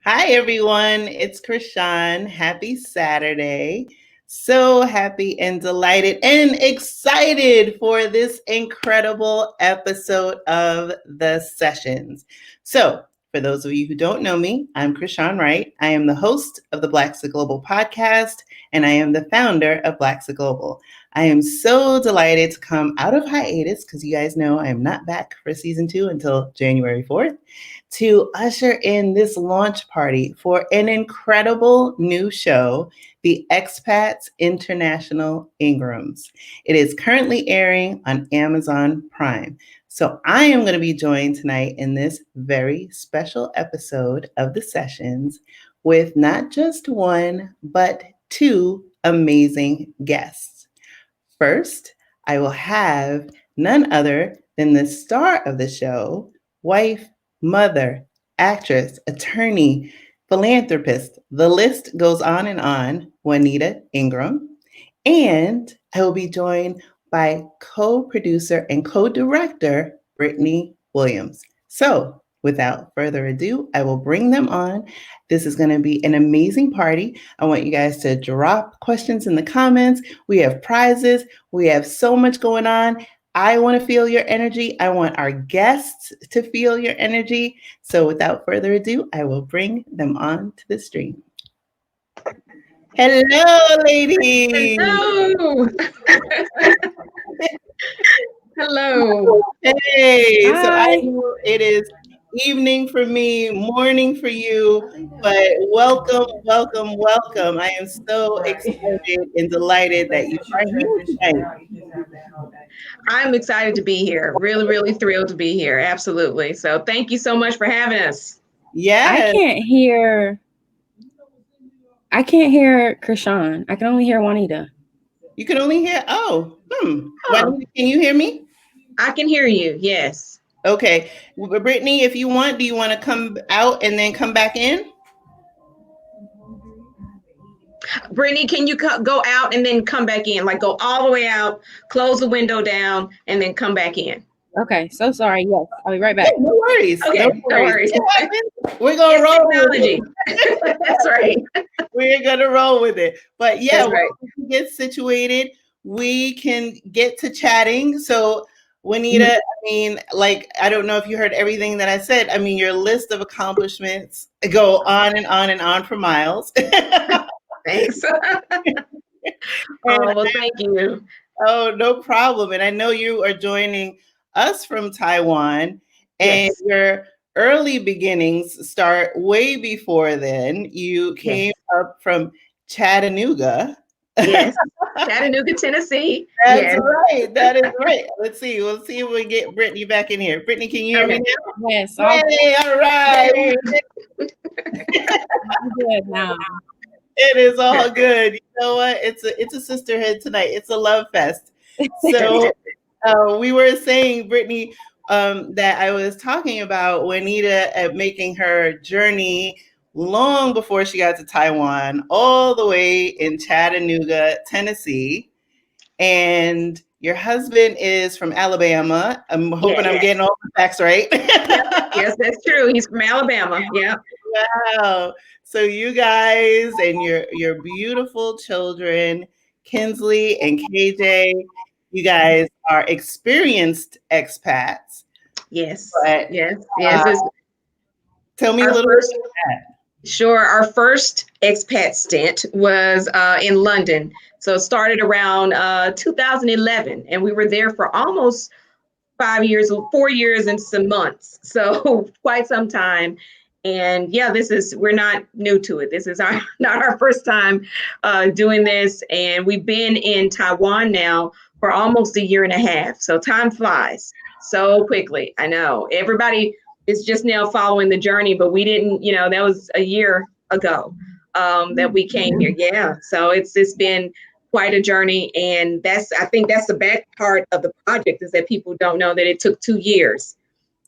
Hi, everyone. It's Krishan. Happy Saturday. So happy and delighted and excited for this incredible episode of The Sessions. So, for those of you who don't know me, I'm Krishan Wright. I am the host of the Blaxit Global podcast, and I am the founder of Blaxit Global. I am so delighted to come out of hiatus because you guys know I am not back for season 2 until January 4th. To usher in this launch party for an incredible new show, the Expats International Ingrams. It is currently airing on Amazon Prime. So I am going to be joined tonight in this very special episode of The Sessions with not just one, but two amazing guests. First, I will have none other than the star of the show, wife, mother, actress, attorney, philanthropist. The list goes on, Juanita Ingram. And I will be joined by co-producer and co-director, Brittny Williams. So without further ado, I will bring them on. This is going to be an amazing party. I want you guys to drop questions in the comments. We have prizes. We have so much going on. I want to feel your energy. I want our guests to feel your energy. So without further ado, I will bring them on to the stream. Hello, ladies. Hello. Hello. Hey. Hi. So I know it is evening for me, morning for you, but welcome, welcome, welcome. I am so excited and delighted that you are here tonight. I'm excited to be here. Really, really thrilled to be here. Absolutely. So thank you so much for having us. Yes. I can't hear Krishan. I can only hear Juanita. You can only hear, Juanita, can you hear me? I can hear you. Yes. Okay. Brittny, if you want, do you want to come out and then come back in? Brittny, can you go out and then come back in? Like go all the way out, close the window down, and then come back in. Okay, so sorry. Yes, I'll be right back. No worries. Okay, no worries. We're going to roll technology. That's right. We're going to roll with it. But yeah, right. Once we get situated, we can get to chatting. So Juanita, I mean, I don't know if you heard everything that I said. I mean, your list of accomplishments go on and on and on for miles. Thanks. Well, thank you. Oh, no problem. And I know you are joining us from Taiwan, and your early beginnings start way before then. You came up from Chattanooga. Yes, Chattanooga, Tennessee. That's right. That is right. Let's see. We'll see if we get Brittny back in here. Brittny, can you hear me now? Yes. Hey, all right. Good now. It is all good. You know what? It's a sisterhood tonight. It's a love fest. So we were saying, Brittny, that I was talking about Juanita making her journey long before she got to Taiwan, all the way in Chattanooga, Tennessee. And your husband is from Alabama. I'm hoping I'm getting all the facts right. Yes, that's true. He's from Alabama. Yeah. Wow. So you guys and your beautiful children, Kinsley and KJ, you guys are experienced expats. Yes. But, yes. Tell me a little bit about that. Sure. Our first expat stint was in London. So it started around 2011, and we were there for almost 4 years and some months. So quite some time. And yeah, we're not new to it. This is not our first time doing this. And we've been in Taiwan now for almost 1.5 years. So time flies so quickly. I know everybody is just now following the journey, but we didn't, that was 1 year ago that we came here. Yeah. So it's been quite a journey. And I think that's the bad part of the project, is that people don't know that it took 2 years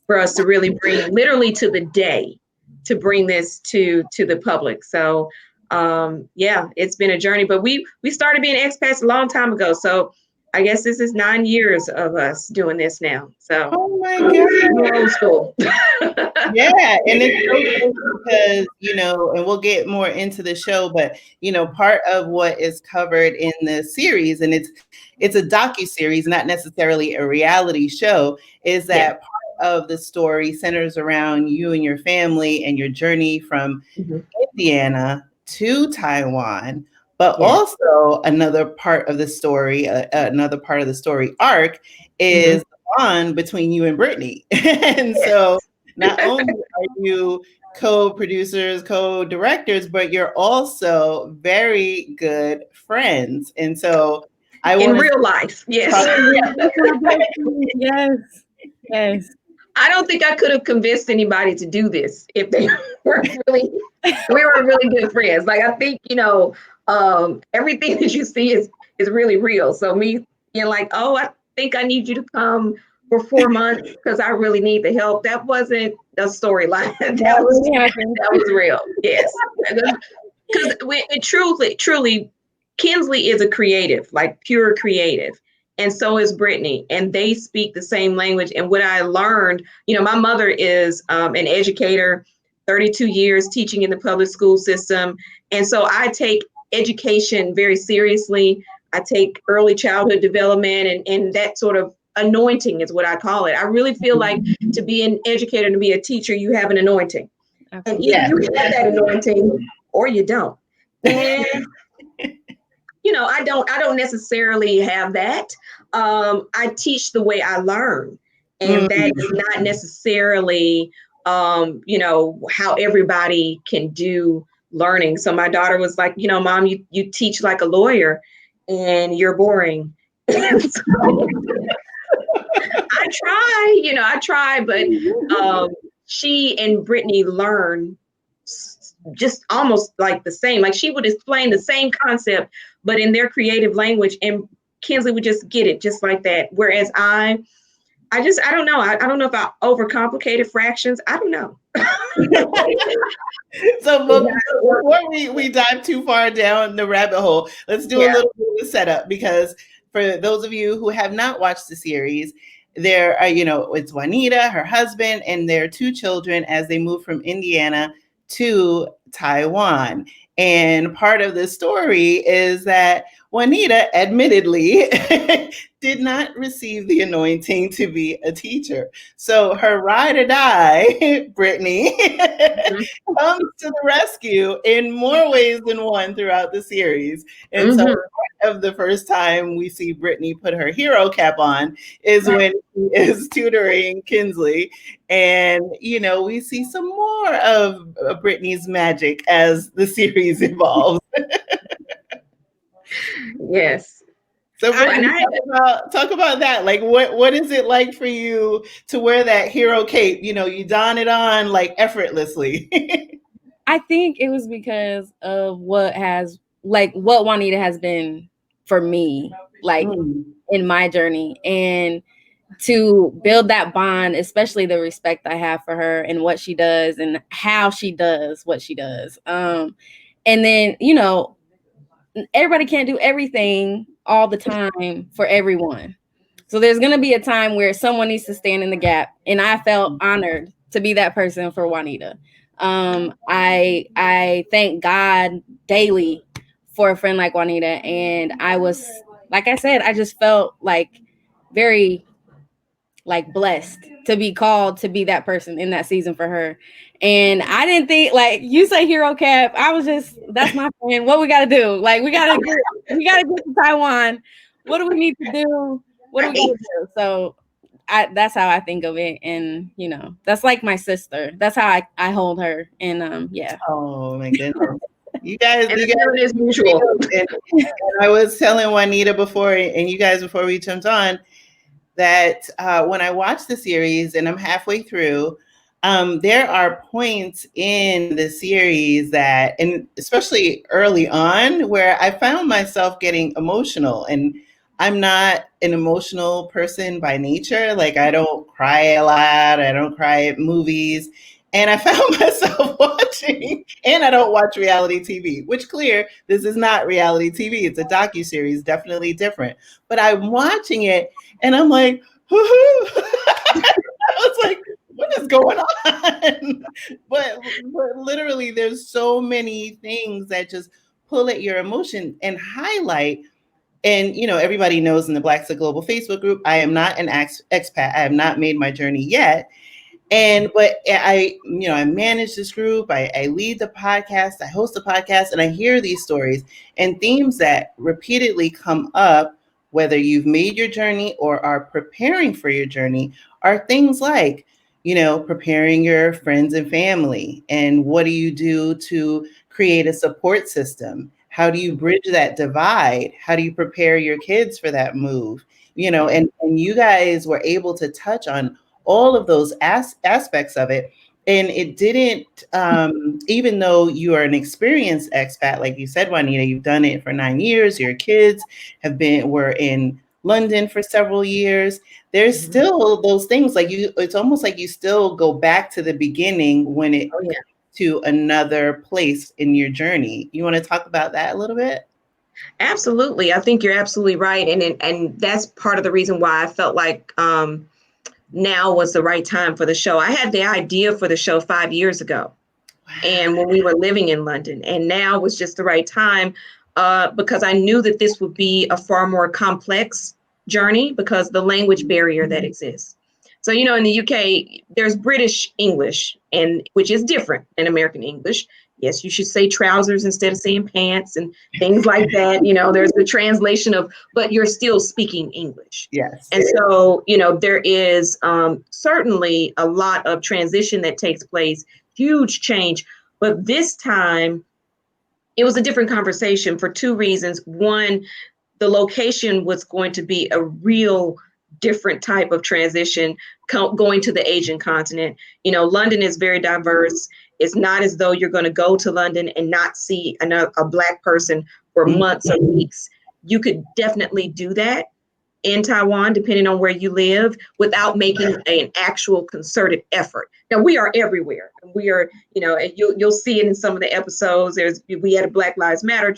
for us to really bring, literally to the day, to bring this to the public. So it's been a journey, but we started being expats a long time ago. So I guess this is 9 years of us doing this now. So oh my God, old school. Yeah, and it's so good because, and we'll get more into the show, but part of what is covered in the series, and it's a docu-series, not necessarily a reality show, is that part of the story centers around you and your family and your journey from Indiana to Taiwan. But also another part of the story, arc is the bond between you and Brittny. And so not only are you co-producers, co-directors, but you're also very good friends. And so I in want real life, yes. Yes. I don't think I could have convinced anybody to do this if they weren't really, we were really good friends. Like, I think, everything that you see is really real. So me being like, oh, I think I need you to come for 4 months because I really need the help. That wasn't a storyline. that was real. Yes. Because truly, Kinsley is a creative, like pure creative. And so is Brittny, and they speak the same language. And what I learned, my mother is an educator, 32 years teaching in the public school system. And so I take education very seriously. I take early childhood development and that sort of anointing is what I call it. I really feel like to be an educator, to be a teacher, you have an anointing. And either you have that anointing or you don't. And I don't necessarily have that. I teach the way I learn, and that is not necessarily, how everybody can do learning. So my daughter was like, Mom, you teach like a lawyer, and you're boring. I try, but she and Brittny learn just almost like the same. Like, she would explain the same concept, but in their creative language, and Kinsley would just get it just like that. Whereas I don't know. I don't know if I overcomplicated fractions. I don't know. So before we dive too far down the rabbit hole, let's do a little bit of a setup, because for those of you who have not watched the series, there are, it's Juanita, her husband, and their 2 children as they move from Indiana to Taiwan. And part of the story is that Juanita admittedly did not receive the anointing to be a teacher. So her ride or die, Brittny, comes to the rescue in more ways than one throughout the series. And so part of the first time we see Brittny put her hero cap on is when she is tutoring Kinsley. And, we see some more of Brittny's magic as the series evolves. Yes. So talk about that. Like, what is it like for you to wear that hero cape? You don it on like effortlessly. I think it was because of what Juanita has been for me, like in my journey, and to build that bond, especially the respect I have for her and what she does and how she does what she does. And then, everybody can't do everything all the time for everyone. So there's going to be a time where someone needs to stand in the gap. And I felt honored to be that person for Juanita. I thank God daily for a friend like Juanita. And I was, like I said, I just felt like very blessed to be called to be that person in that season for her. And I didn't think, like you say, hero cap. I was just, that's my friend. What we got to do? Like, we got to get to Taiwan. What do we need to do? What do we got to do? So that's how I think of it. And, that's like my sister. That's how I hold her. And yeah. Oh my goodness. You guys is mutual. And I was telling Juanita before we jumped on, that when I watch the series and I'm halfway through, there are points in the series that, and especially early on, where I found myself getting emotional. And I'm not an emotional person by nature. Like, I don't cry a lot. I don't cry at movies. And I found myself watching, and I don't watch reality TV, which this is not reality TV. It's a docuseries, definitely different. But I'm watching it and I'm like, I was like, what is going on? but literally, there's so many things that just pull at your emotion and highlight. And everybody knows in the Blaxit Global Facebook group, I am not an expat. I have not made my journey yet. But I manage this group. I lead the podcast. I host the podcast, and I hear these stories and themes that repeatedly come up, whether you've made your journey or are preparing for your journey, are things like, preparing your friends and family. And what do you do to create a support system? How do you bridge that divide? How do you prepare your kids for that move? And you guys were able to touch on all of those aspects of it. And it didn't, even though you are an experienced expat, like you said, Juanita, you've done it for 9 years, your kids were in London for several years. There's still those things it's almost like you still go back to the beginning when it comes to another place in your journey. You want to talk about that a little bit? Absolutely. I think you're absolutely right. And that's part of the reason why I felt like now was the right time for the show. I had the idea for the show 5 years ago. Wow. And when we were living in London, and now was just the right time because I knew that this would be a far more complex journey because the language barrier that exists. So, in the UK, there's British English, which is different than American English. Yes, you should say trousers instead of saying pants and things like that. There's the translation but you're still speaking English. Yes. And so, there is certainly a lot of transition that takes place, huge change. But this time, it was a different conversation for two reasons. One, the location was going to be a real different type of transition going to the Asian continent. London is very diverse. It's not as though you're going to go to London and not see a Black person for months or weeks. You could definitely do that in Taiwan, depending on where you live, without making an actual concerted effort. Now, we are everywhere. We are, you'll see it in some of the episodes. We had a Black Lives Matter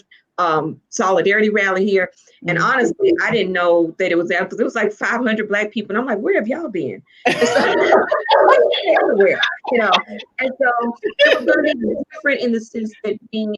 solidarity rally here. And honestly, I didn't know that it was there because it was like 500 Black people. And I'm like, where have y'all been? Everywhere, And so it was going to be different in the sense that being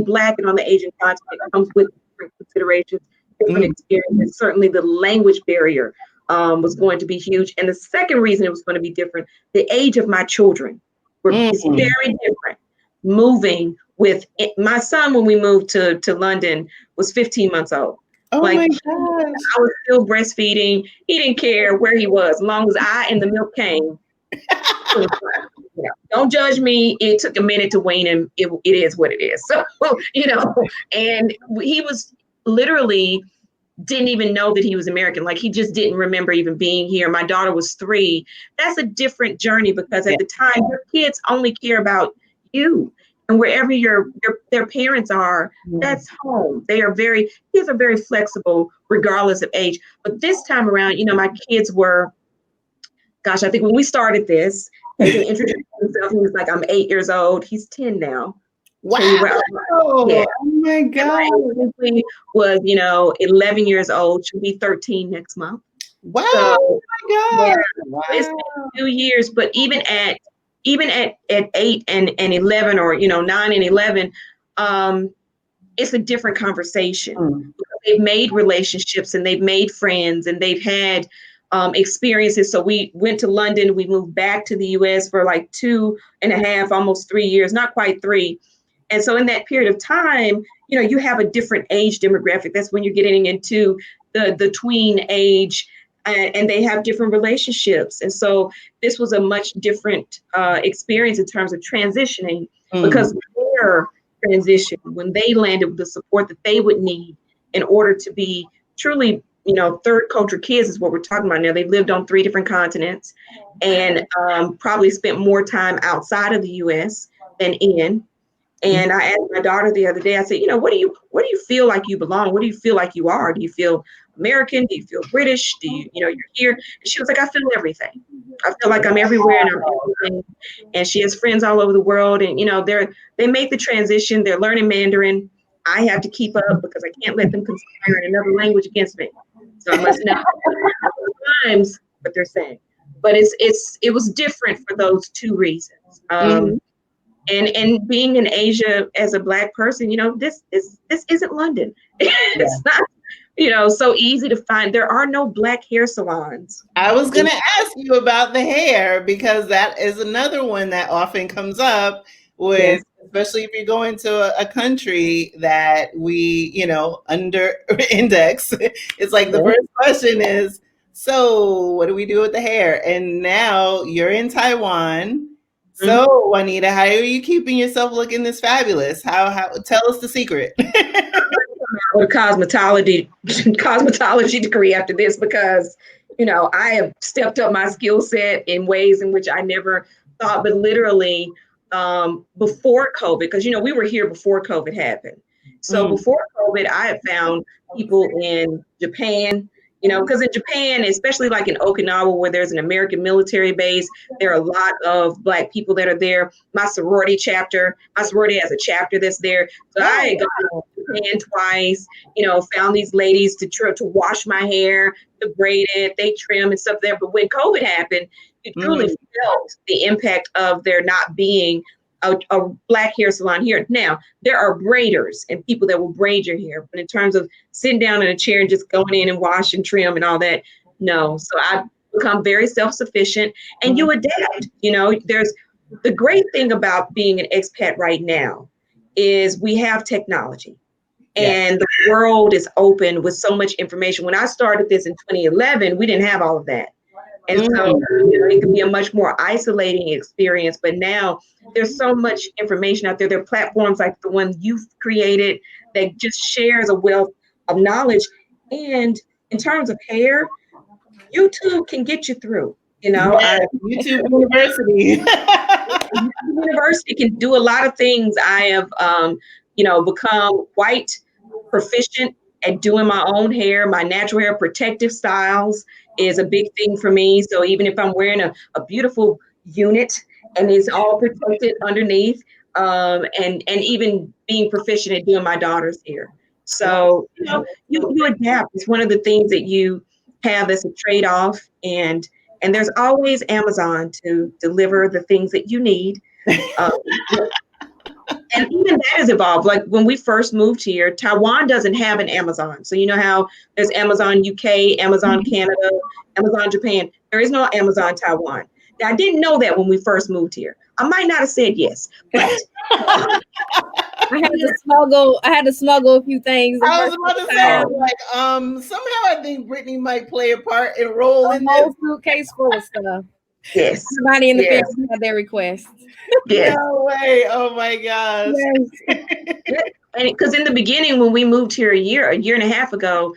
Black and on the Asian continent comes with different considerations, different experiences. Certainly the language barrier was going to be huge. And the second reason it was going to be different, the age of my children is very different. Moving with my son when we moved to London was 15 months old. Oh my gosh. I was still breastfeeding. He didn't care where he was, as long as I and the milk came. Don't judge me. It took a minute to wean him. It is what it is. So, and he was literally didn't even know that he was American. Like he just didn't remember even being here. My daughter was 3. That's a different journey because at the time your kids only care about you. And wherever their parents are, that's home. Kids are very flexible regardless of age. But this time around, my kids were, I think when we started this, he introduced himself. He was like, I'm 8 years old. He's 10 now. Wow. Yeah. Oh my God. He was, 11 years old. She'll be 13 next month. Wow. So, oh my God. Wow. It's been 2 years, but even at 8 and 11 or 9 and 11, it's a different conversation. They've made relationships and they've made friends and they've had experiences. So we went to London. We moved back to the US for like 2.5, almost 3 years, not quite 3. And so in that period of time, you have a different age demographic. That's when you're getting into the tween age. And they have different relationships. And so this was a much different experience in terms of transitioning because their transition, when they landed with the support that they would need in order to be truly, third culture kids is what we're talking about now. They've lived on 3 different continents and probably spent more time outside of the US than in. And I asked my daughter the other day, I said, what do you feel like you belong? What do you feel like you are? Do you feel American? Do you feel British? Do you, you're here? And she was like, I feel everything. I feel like I'm everywhere and I'm everything. And she has friends all over the world. And, they make the transition. They're learning Mandarin. I have to keep up because I can't let them conspire in another language against me. So I must know times what they're saying. but it was different for those two reasons. And being in Asia as a Black person, this isn't London. It's not, so easy to find. There are no Black hair salons. I was going to ask you about the hair, because that is another one that often comes up with, especially if you go into a country that we, under index. It's like the first question is, so what do we do with the hair? And now you're in Taiwan. So Juanita, how are you keeping yourself looking this fabulous? How tell us the secret. With a cosmetology degree after this, because I have stepped up my skill set in ways in which I never thought. But literally before COVID, because we were here before COVID happened. So before COVID, I had found people in Japan, because in Japan, especially like in Okinawa, where there's an American military base, there are a lot of Black people that are there. My sorority has a chapter that's there. So I had gone to Japan twice, found these ladies to wash my hair, to braid it, they trim and stuff there. But when COVID happened, you truly felt the impact of there not being a Black hair salon here. Now, there are braiders and people that will braid your hair, but in terms of sitting down in a chair and just going in and wash and trim and all that, no. So I've become very self-sufficient, and you adapt. There's the great thing about being an expat right now is we have technology. And the world is open with so much information. When I started this in 2011, we didn't have all of that. And so it can be a much more isolating experience. But now there's so much information out there. There are platforms like the one you've created that just shares a wealth of knowledge. And in terms of hair, YouTube can get you through. YouTube University. University can do a lot of things. I have, become quite proficient at doing my own hair. My natural hair protective styles is a big thing for me. So even if I'm wearing a beautiful unit and it's all protected underneath, and even being proficient at doing my daughter's hair. So, you adapt. It's one of the things that you have as a trade-off, and there's always Amazon to deliver the things that you need. And even that has evolved. Like when we first moved here, Taiwan doesn't have an Amazon. So you know how there's Amazon UK, Amazon Canada, Amazon Japan. There is no Amazon Taiwan. Now, I didn't know that when we first moved here. I might not have said yes, but I had to smuggle a few things. I was about to say, somehow I think Brittny might play a part and roll in this whole suitcase full of stuff. Yes. Everybody in the family had their requests. Yes. No way. Oh my gosh. Yes. And because in the beginning, when we moved here a year and a half ago,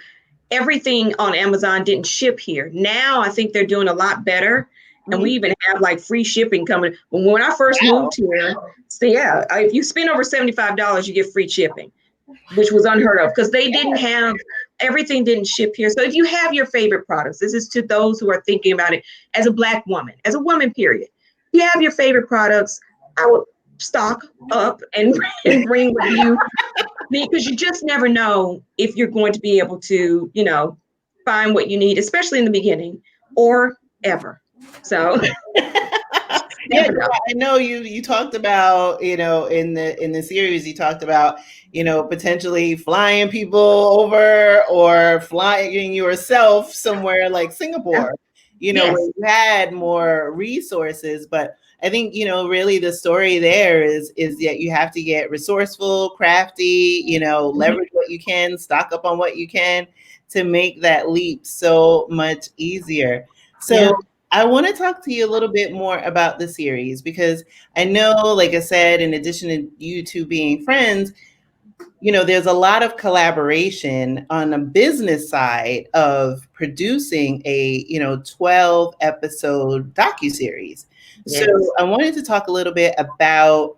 everything on Amazon didn't ship here. Now I think they're doing a lot better. And we even have like free shipping coming. When I first moved here, so if you spend over $75, you get free shipping, which was unheard of because they didn't have, everything didn't ship here. So if you have your favorite products, this is to those who are thinking about it as a Black woman, as a woman, period. If you have your favorite products, I would stock up and bring what you need, because you just never know if you're going to be able to, find what you need, especially in the beginning or ever. So I know you talked about, in the series, you talked about, potentially flying people over or flying yourself somewhere like Singapore, where you had more resources. But I think, really the story there is that you have to get resourceful, crafty, leverage what you can, stock up on what you can to make that leap so much easier. So I want to talk to you a little bit more about the series, because I know, like I said, in addition to you two being friends, there's a lot of collaboration on the business side of producing a, 12 episode docuseries. Yes. So I wanted to talk a little bit about,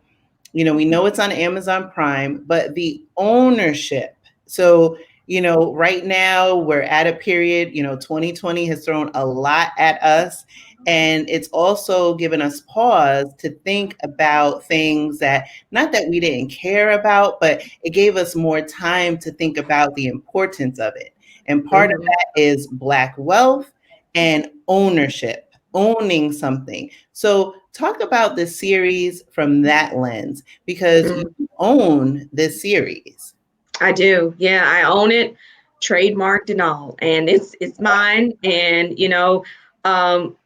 we know it's on Amazon Prime, but the ownership. So, right now we're at a period, 2020 has thrown a lot at us. And it's also given us pause to think about things that, not that we didn't care about, but it gave us more time to think about the importance of it. And part of that is Black wealth and ownership owning something. So talk about the series from that lens, because you own this series. I do. Yeah, I own it, trademarked and all, and it's mine. And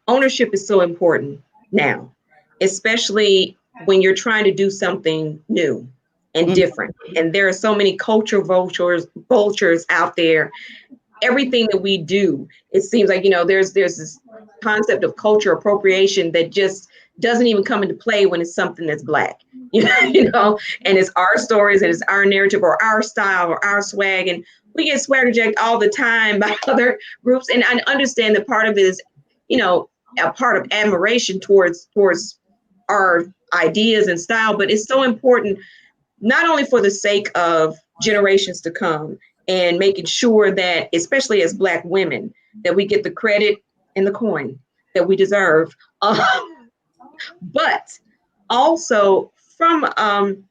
ownership is so important now, especially when you're trying to do something new and Mhm. different. And there are so many culture vultures out there. Everything that we do, it seems like there's this concept of culture appropriation that just doesn't even come into play when it's something that's Black. And it's our stories and it's our narrative or our style or our swag, and we get swagger jacked all the time by other groups. And I understand that part of it is a part of admiration towards our ideas and style, but it's so important not only for the sake of generations to come and making sure that, especially as Black women, that we get the credit and the coin that we deserve, but also from an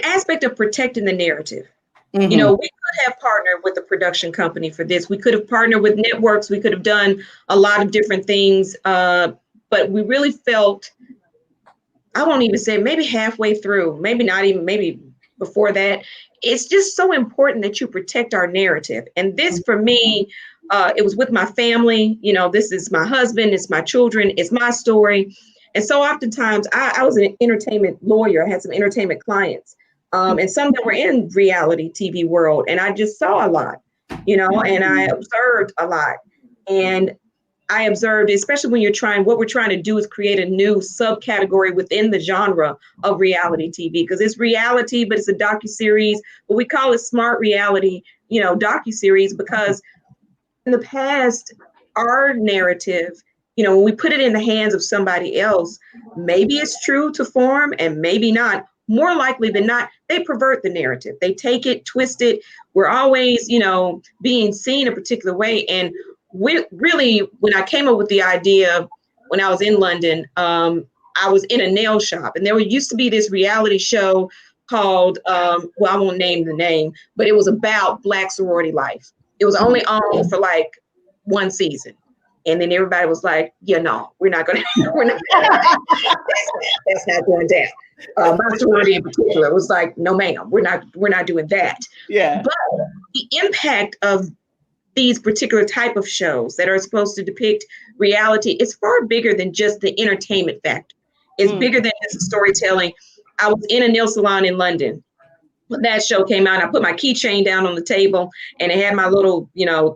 aspect of protecting the narrative. Mm-hmm. We could have partnered with a production company for this. We could have partnered with networks. We could have done a lot of different things, but we really felt, I won't even say maybe halfway through, maybe not even, maybe before that, it's just so important that you protect our narrative. And this for me, it was with my family. This is my husband, it's my children, it's my story. And so oftentimes I was an entertainment lawyer. I had some entertainment clients, and some that were in reality TV world. And I just saw a lot, and I observed a lot. And I observed, especially when what we're trying to do is create a new subcategory within the genre of reality TV, because it's reality, but it's a docuseries, but we call it smart reality, docuseries, because in the past, our narrative, when we put it in the hands of somebody else, maybe it's true to form and maybe not. More likely than not, they pervert the narrative. They take it, twist it. We're always, being seen a particular way. And really, when I came up with the idea, when I was in London, I was in a nail shop, and there used to be this reality show called, well, I won't name the name, but it was about Black sorority life. It was only on for like one season. And then everybody was like, yeah, no, we're not going to, that's not going down. My sorority in particular was like, no, ma'am, we're not doing that. Yeah. But the impact of these particular type of shows that are supposed to depict reality is far bigger than just the entertainment factor. It's bigger than just the storytelling. I was in a nail salon in London when that show came out. I put my keychain down on the table and it had my little,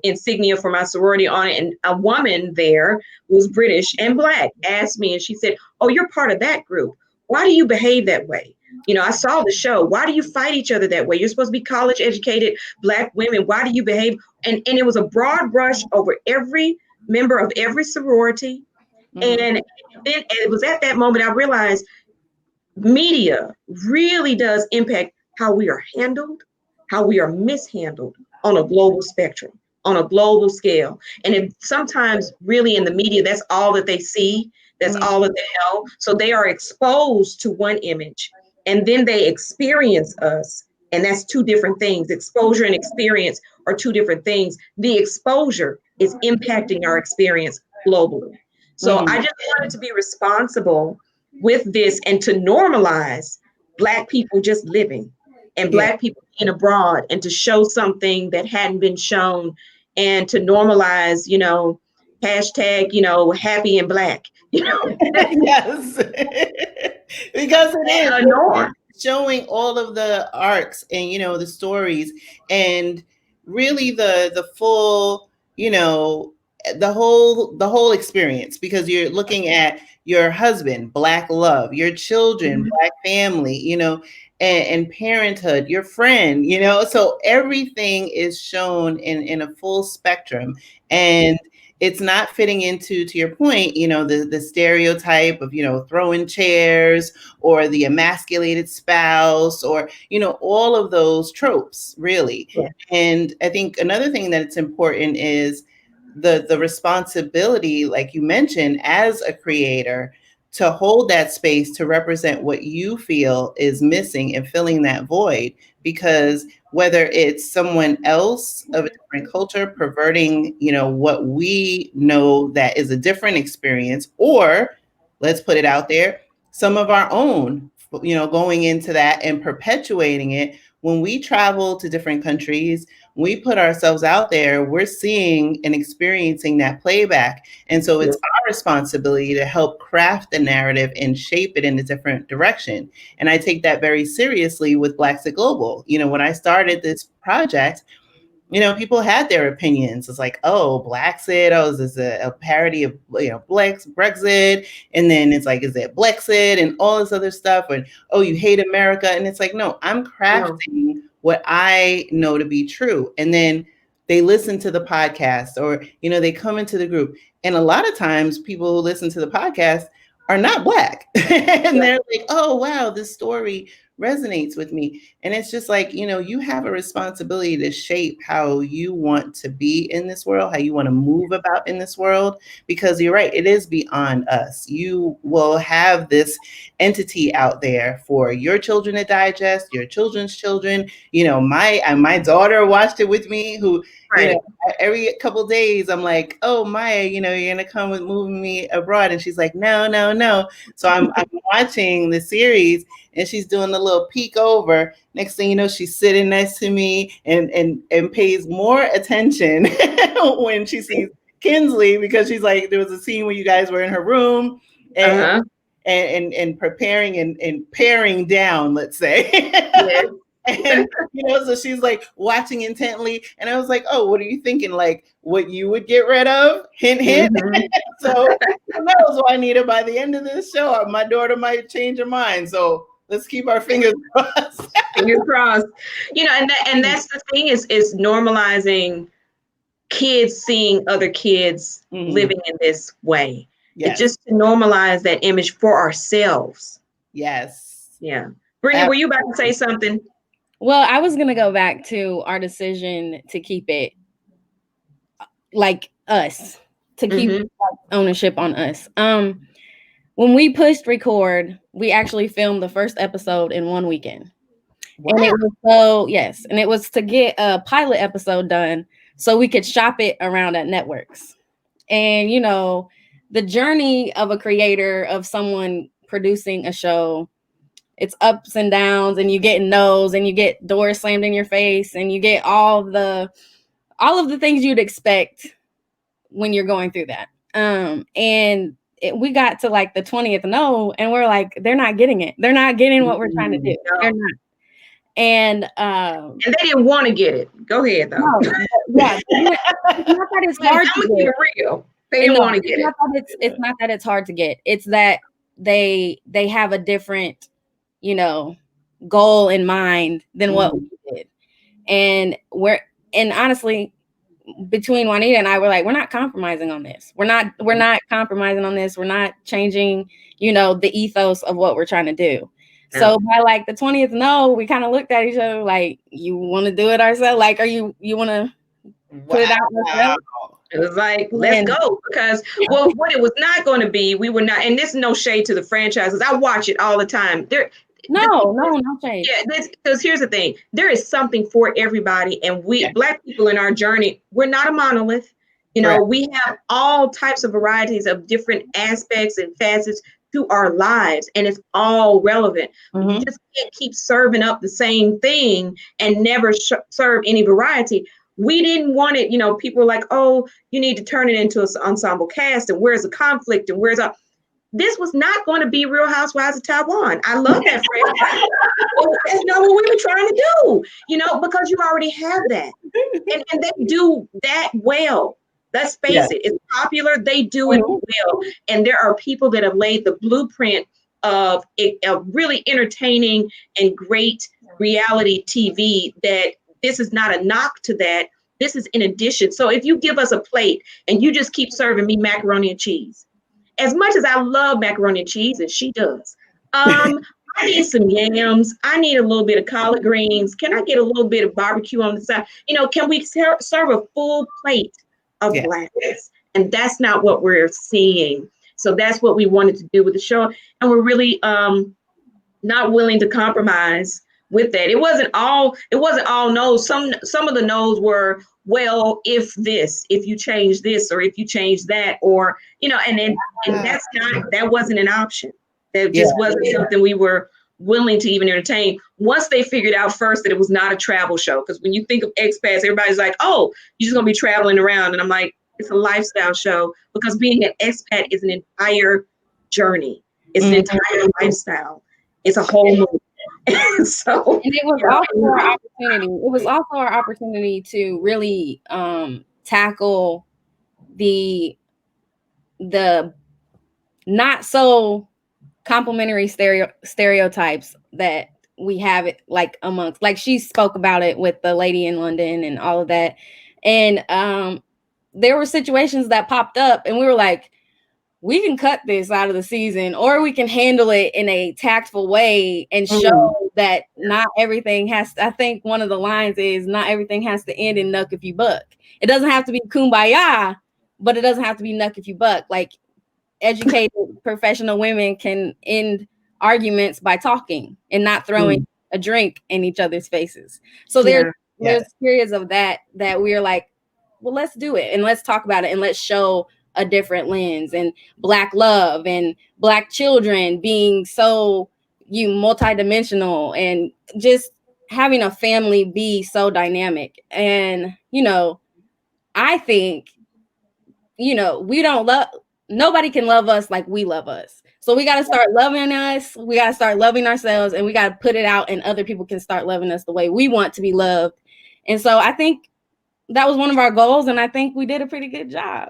insignia for my sorority on it. And a woman there who was British and Black asked me, and she said, oh, you're part of that group. Why do you behave that way? I saw the show. Why do you fight each other that way? You're supposed to be college educated Black women. Why do you behave? And it was a broad brush over every member of every sorority. And then it was at that moment I realized media really does impact how we are handled, how we are mishandled on a global spectrum, on a global scale. And it sometimes really in the media, that's all that they see. That's all that they know. So they are exposed to one image and then they experience us. And that's two different things. Exposure and experience are two different things. The exposure is impacting our experience globally. So I just wanted to be responsible with this and to normalize Black people just living and Black people being abroad, and to show something that hadn't been shown, and to normalize, hashtag, happy and Black, Yes. Because it is a norm. showing all of the arcs and the stories, and really the full, the whole experience, because you're looking at your husband, Black love, your children, Black family, and parenthood, your friend, so everything is shown in a full spectrum. And it's not fitting into, to your point, the stereotype of, throwing chairs or the emasculated spouse, or, all of those tropes, really. Yeah. And I think another thing that's important is the responsibility, like you mentioned, as a creator, to hold that space to represent what you feel is missing and filling that void. Because whether it's someone else of a different culture perverting, what we know that is a different experience, or let's put it out there, some of our own, going into that and perpetuating it. When we travel to different countries, we put ourselves out there, we're seeing and experiencing that playback. And so it's our responsibility to help craft the narrative and shape it in a different direction. And I take that very seriously with Blaxit Global. When I started this project, people had their opinions. It's like, oh, Blaxit, oh, is this a parody of, Brexit? And then it's like, is it Blaxit and all this other stuff? And, oh, you hate America. And it's like, no, I'm crafting what I know to be true. And then they listen to the podcast, or, they come into the group. And a lot of times people who listen to the podcast are not Black. And they're like, oh, wow, this story resonates with me. And it's just like, you have a responsibility to shape how you want to be in this world, how you want to move about in this world, because you're right, it is beyond us. You will have this entity out there for your children to digest, your children's children. My daughter watched it with me, who, every couple of days I'm like, oh, Maya, you're gonna come with moving me abroad. And she's like, no. So I'm watching the series, and she's doing the little peek over. Next thing you know, she's sitting next to me and pays more attention when she sees Kinsley, because she's like, there was a scene where you guys were in her room and preparing and paring down, let's say. Yes. And, so she's like watching intently. And I was like, oh, what are you thinking? Like what you would get rid of? Hint, hint. So who knows, Juanita, by the end of this show, my daughter might change her mind. So let's keep our fingers crossed. Fingers crossed. And that's the thing is normalizing kids seeing other kids living in this way. Yes. It's just to normalize that image for ourselves. Yes. Yeah. Brittny, were you about to say something? Well, I was going to go back to our decision to keep it like us, to keep ownership on us. When we pushed record, we actually filmed the first episode in one weekend. Wow. And it was to get a pilot episode done so we could shop it around at networks. And, the journey of a creator, of someone producing a show, it's ups and downs, and you get no's, and you get doors slammed in your face, and you get all of the things you'd expect when you're going through that. We got to like the 20th no, and we're like, they're not getting it. They're not getting what we're trying to do. They're not. And they didn't want to get it. Go ahead, though. No, yeah, it's not that it's hard to get. Real. They didn't want to get it. It's not that it's hard to get. It's that they have a different, goal in mind than what we did. And honestly, between Juanita and I, we're like, we're not compromising on this. We're not compromising on this. We're not changing, the ethos of what we're trying to do. Yeah. So by like the 20th no, we kind of looked at each other like, you want to do it ourselves? Like, you want to put it out ourselves? It was like, let's go. Because, what it was not going to be, we were not, and this is no shade to the franchises. I watch it all the time. No shade. Yeah, because here's the thing. There is something for everybody. And Black people in our journey, we're not a monolith. We have all types of varieties of different aspects and facets to our lives, and it's all relevant. You just can't keep serving up the same thing and never serve any variety. We didn't want it, people were like, oh, you need to turn it into an ensemble cast, and where's the conflict, and this was not going to be Real Housewives of Taiwan. I love that franchise. That's not what we were trying to do, because you already have that. And they do that well. Let's face it, it's popular. They do it well. And there are people that have laid the blueprint of a really entertaining and great reality TV, that this is not a knock to that. This is in addition. So if you give us a plate and you just keep serving me macaroni and cheese, as much as I love macaroni and cheese, and she does, I need some yams. I need a little bit of collard greens. Can I get a little bit of barbecue on the side? Can we serve a full plate of Blackness? And that's not what we're seeing. So that's what we wanted to do with the show. And we're really not willing to compromise with that. It wasn't all no's. Some of the no's were, well, if you change this, or if you change that, or, and that wasn't an option. That just wasn't something we were willing to even entertain. Once they figured out first that it was not a travel show, because when you think of expats, everybody's like, oh, you're just gonna be traveling around. And I'm like, it's a lifestyle show, because being an expat is an entire journey. It's an entire lifestyle. It's a whole movie. So, and it was also our opportunity. It was also our opportunity to really tackle the not so complimentary stereotypes that we have it like amongst, like she spoke about it with the lady in London and all of that. And there were situations that popped up and we were like, we can cut this out of the season, or we can handle it in a tactful way and show that not everything has to, I think one of the lines is, not everything has to end in nuck if you buck. It doesn't have to be kumbaya, but it doesn't have to be nuck if you buck. Like, educated professional women can end arguments by talking and not throwing a drink in each other's faces. So there's periods of that we're like, well, let's do it and let's talk about it and let's show a different lens, and Black love and Black children being so multidimensional, and just having a family be so dynamic. And I think nobody can love us like we love us. So we got to start loving us. We got to start loving ourselves, and we got to put it out, and other people can start loving us the way we want to be loved. And so I think that was one of our goals, and I think we did a pretty good job.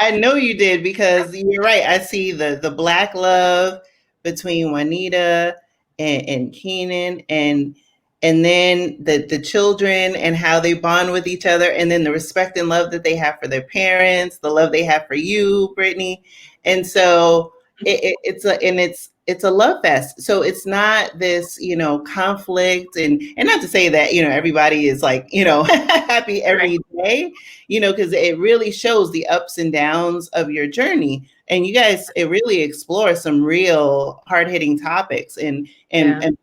I know you did, because you're right. I see the Black love between Juanita and Keenan, and then the children and how they bond with each other, and then the respect and love that they have for their parents, the love they have for you, Brittny. And so it's a love fest. So it's not this, conflict, and not to say that, everybody is like, happy every day, because it really shows the ups and downs of your journey. And you guys, it really explores some real hard-hitting topics. And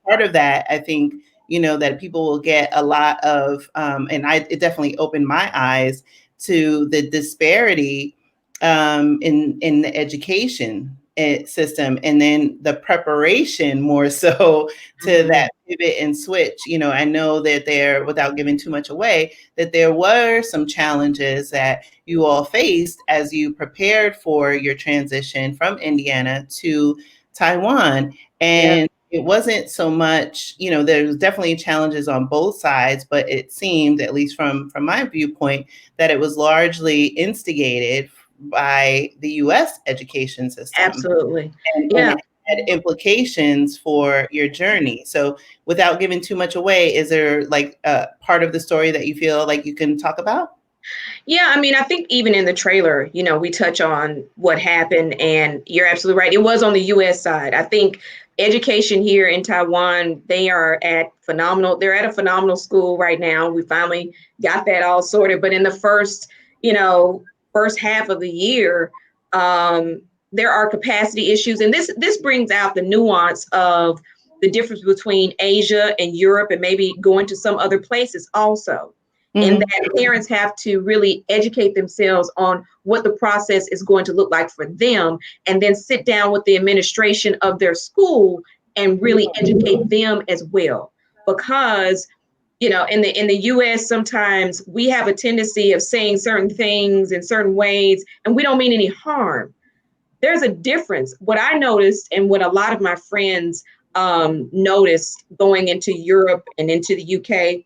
part of that, I think, that people will get a lot of, and it definitely opened my eyes to the disparity in the education system, and then the preparation more so to that pivot and switch. I know that without giving too much away, that there were some challenges that you all faced as you prepared for your transition from Indiana to Taiwan. And it wasn't so much, there was definitely challenges on both sides, but it seemed, at least from my viewpoint, that it was largely instigated by the U.S. education system. Absolutely. And it had implications for your journey. So without giving too much away, is there like a part of the story that you feel like you can talk about? Yeah, I mean, I think even in the trailer, we touch on what happened, and you're absolutely right. It was on the U.S. side. I think education here in Taiwan, they're at a phenomenal school right now. We finally got that all sorted. But in the first half of the year, there are capacity issues. And this brings out the nuance of the difference between Asia and Europe, and maybe going to some other places also. And that parents have to really educate themselves on what the process is going to look like for them, and then sit down with the administration of their school and really educate them as well. Because, in the US, sometimes we have a tendency of saying certain things in certain ways, and we don't mean any harm. There's a difference. What I noticed, and what a lot of my friends noticed going into Europe and into the UK,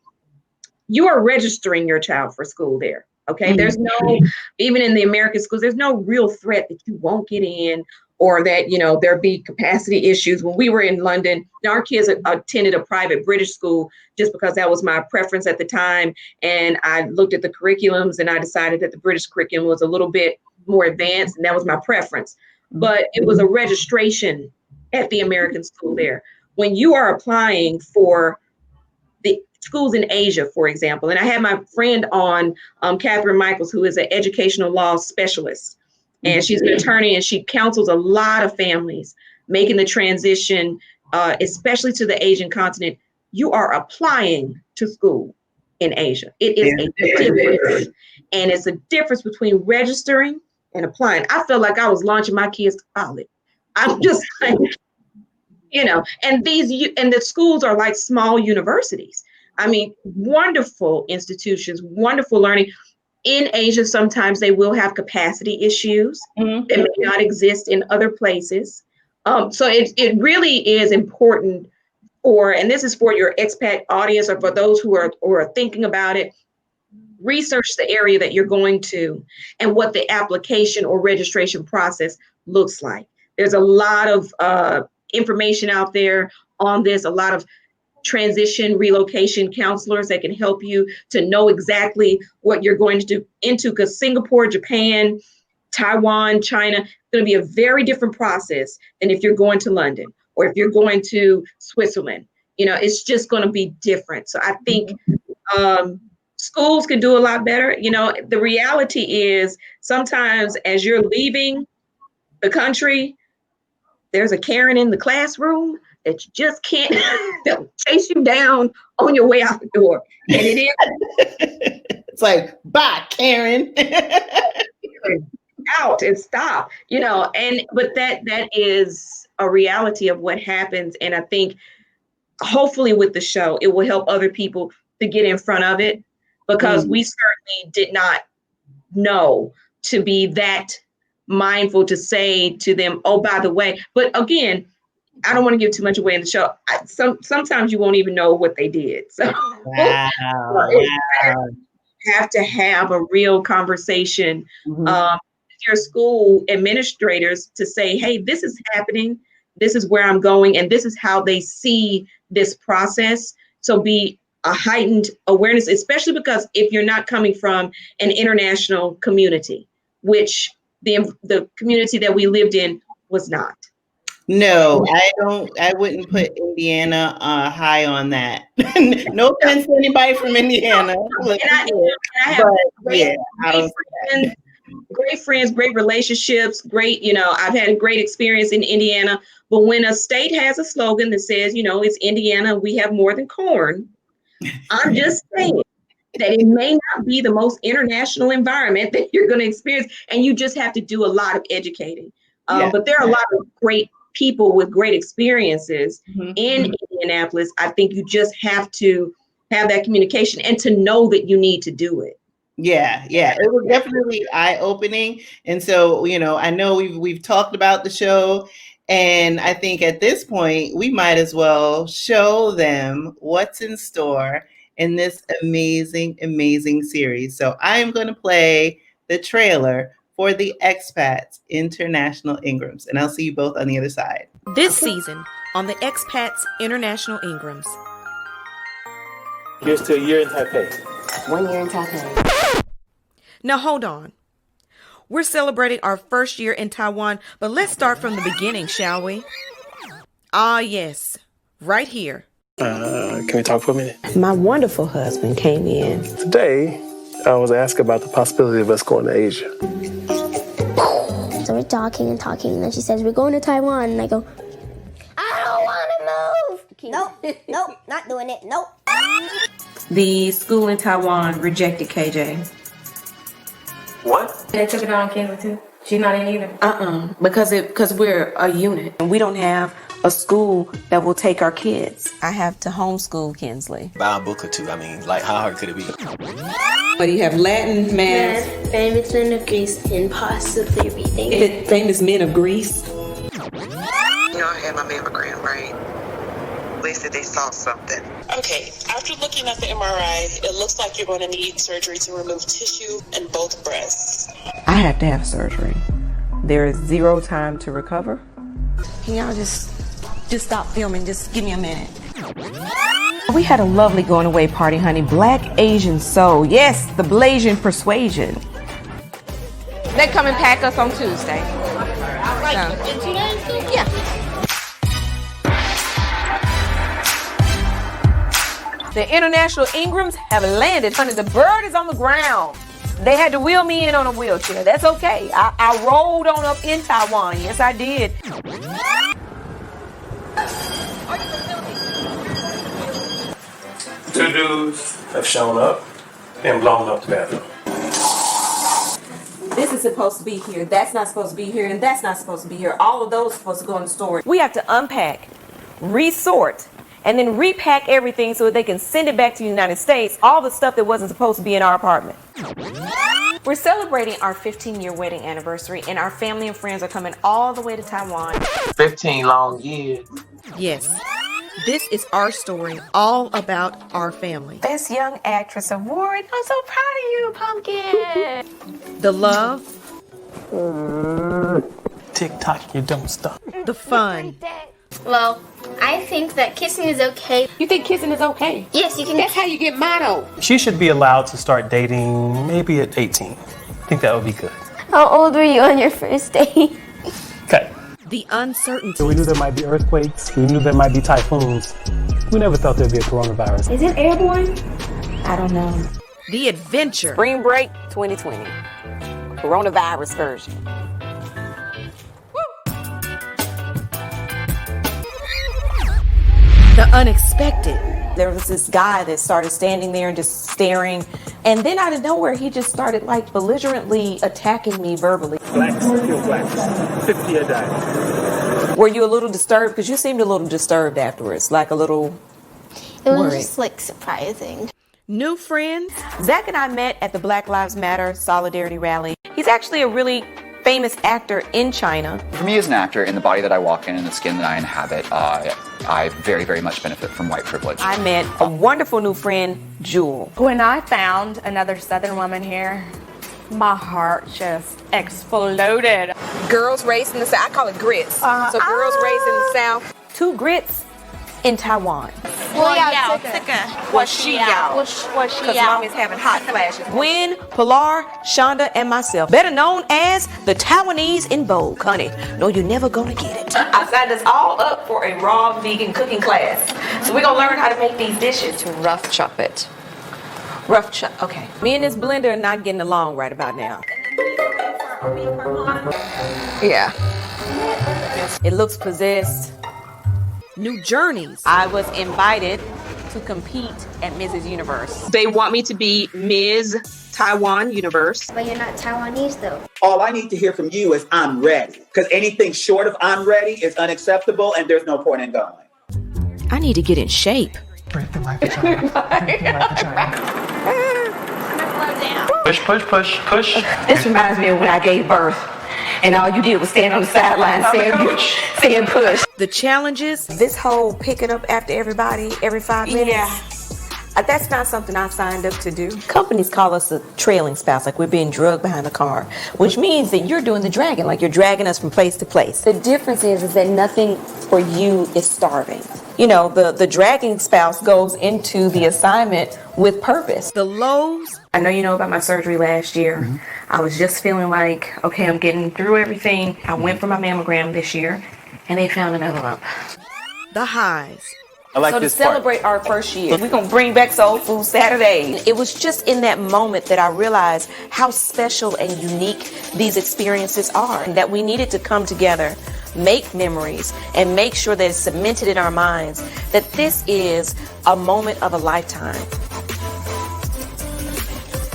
you are registering your child for school there. Okay. There's no, even in the American schools, there's no real threat that you won't get in, or that, there'll be capacity issues. When we were in London, our kids attended a private British school just because that was my preference at the time. And I looked at the curriculums and I decided that the British curriculum was a little bit more advanced, and that was my preference. But it was a registration at the American school there. When you are applying for the schools in Asia, for example, and I had my friend on, Catherine Michaels, who is an educational law specialist. and she's an attorney, and she counsels a lot of families making the transition, especially to the Asian continent. You are applying to school in Asia. It is a difference, and it's a difference between registering and applying. I felt like I was launching my kids to college. I'm just like, and the schools are like small universities. I mean, wonderful institutions, wonderful learning. In Asia, sometimes they will have capacity issues that may not exist in other places. So it really is important and this is for your expat audience or for those who are thinking about it, research the area that you're going to and what the application or registration process looks like. There's a lot of information out there on this, a lot of transition relocation counselors that can help you to know exactly what you're going to do into, because Singapore, Japan, Taiwan, China, it's going to be a very different process than if you're going to London or if you're going to Switzerland. It's just going to be different. So I think schools can do a lot better. The reality is sometimes as you're leaving the country, there's a Karen in the classroom that you just can't, they'll chase you down on your way out the door. And it is. It's like, bye, Karen. Out and stop, but that is a reality of what happens. And I think hopefully with the show, it will help other people to get in front of it, because we certainly did not know to be that mindful to say to them, oh, by the way. But again, I don't want to give too much away in the show. Sometimes you won't even know what they did. So wow. You have to have a real conversation with your school administrators to say, hey, this is happening. This is where I'm going. And this is how they see this process. So be a heightened awareness, especially because if you're not coming from an international community, which the community that we lived in was not. No, I wouldn't put Indiana high on that. No offense to anybody from Indiana. And I have great friends, great relationships, great, I've had a great experience in Indiana. But when a state has a slogan that says, it's Indiana, we have more than corn, I'm just saying that it may not be the most international environment that you're going to experience. And you just have to do a lot of educating. But there are a lot of great people with great experiences in Indianapolis. I think you just have to have that communication and to know that you need to do it. Yeah. It was definitely eye-opening. And so, I know we've talked about the show, and I think at this point we might as well show them what's in store in this amazing, amazing series. So I am going to play the trailer for the Expats International Ingrams, and I'll see you both on the other side. This season on the Expats International Ingrams. Here's to a year in Taipei. 1 year in Taipei. Now hold on. We're celebrating our first year in Taiwan, but let's start from the beginning, shall we? Ah, yes, right here. Can we talk for a minute? My wonderful husband came in. Today, I was asked about the possibility of us going to Asia. So we're talking, and then she says, we're going to Taiwan. And I go, I don't want to move. Nope, not doing it. Nope. The school in Taiwan rejected KJ. What? They took it on Kinsley too. She's not in either. Because we're a unit. And we don't have a school that will take our kids. I have to homeschool Kinsley. Buy a book or two. I mean, like, how hard could it be? But you have Latin, math, famous men of Greece, and possibly reading. Famous men of Greece. I had my mammogram, right? They said they saw something. Okay, after looking at the MRI, it looks like you're going to need surgery to remove tissue in both breasts. I have to have surgery. There is 0 time to recover. Can y'all just stop filming? Just give me a minute. We had a lovely going away party, honey. Black Asian soul. Yes, the Blasian persuasion. They come and pack us on Tuesday. In 2 days? Yeah. The International Ingrams have landed. Honey, the bird is on the ground. They had to wheel me in on a wheelchair. That's okay. I rolled on up in Taiwan. Yes, I did. Two dudes have shown up and blown up the bathroom. This is supposed to be here. That's not supposed to be here. And that's not supposed to be here. All of those are supposed to go in storage. We have to unpack, resort, and then repack everything so that they can send it back to the United States. All the stuff that wasn't supposed to be in our apartment. We're celebrating our 15-year wedding anniversary, and our family and friends are coming all the way to Taiwan. 15 long years. Yes. This is our story, all about our family. Best Young Actress Award. I'm so proud of you, Pumpkin. The love. Tick-tock, you don't stop. The fun. Well, I think that kissing is okay. You think kissing is okay? Yes, you can. That's how you get motto. She should be allowed to start dating maybe at 18. I think that would be good. How old were you on your first date? Okay. The uncertainty. So we knew there might be earthquakes. We knew there might be typhoons. We never thought there'd be a coronavirus. Is it airborne? I don't know. The adventure. Spring break 2020. Coronavirus version. The unexpected. There was this guy that started standing there and just staring. And then out of nowhere, he just started like belligerently attacking me verbally. Blacks kill blacks. 50 a day. Were you a little disturbed? Because you seemed a little disturbed afterwards, like a little It was worried. just like surprising. New friends. Zach and I met at the Black Lives Matter Solidarity Rally. He's actually a really famous actor in China. For me as an actor, in the body that I walk in and the skin that I inhabit, I very, very much benefit from white privilege. I met a wonderful new friend, Jewel. When I found another Southern woman here, my heart just exploded. Girls raised in the South. I call it grits. So girls raised in the South. Two grits in Taiwan. Because mommy's having hot flashes. Gwen, Pilar, Shonda, and myself, better known as the Taiwanese in Vogue. Honey, no, you're never gonna get it. I signed us all up for a raw vegan cooking class. So we're gonna learn how to make these dishes. To rough chop it. Rough chop. Okay. Me and this blender are not getting along right about now. Yeah. It looks possessed. New journeys. I was invited to compete at Mrs. Universe. They want me to be Ms. Taiwan Universe. But you're not Taiwanese though. All I need to hear from you is I'm ready. Because anything short of I'm ready is unacceptable and there's no point in going. I need to get in shape. Push, push, push, push. This reminds me of when I gave birth. And all you did was stand on the sideline saying push. The challenges. This whole picking up after everybody every 5 minutes. Yeah. That's not something I signed up to do. Companies call us a trailing spouse, like we're being drugged behind the car, which means that you're doing the dragging, like you're dragging us from place to place. The difference is that nothing for you is starving. You know, the dragging spouse goes into the assignment with purpose. The lows. I know you know about my surgery last year. Mm-hmm. I was just feeling like, okay, I'm getting through everything. I went for my mammogram this year, and they found another lump. The highs. I like so this to celebrate our first year, we're gonna bring back Soul Food Saturday. It was just in that moment that I realized how special and unique these experiences are, and that we needed to come together, make memories, and make sure that it's cemented in our minds that this is a moment of a lifetime.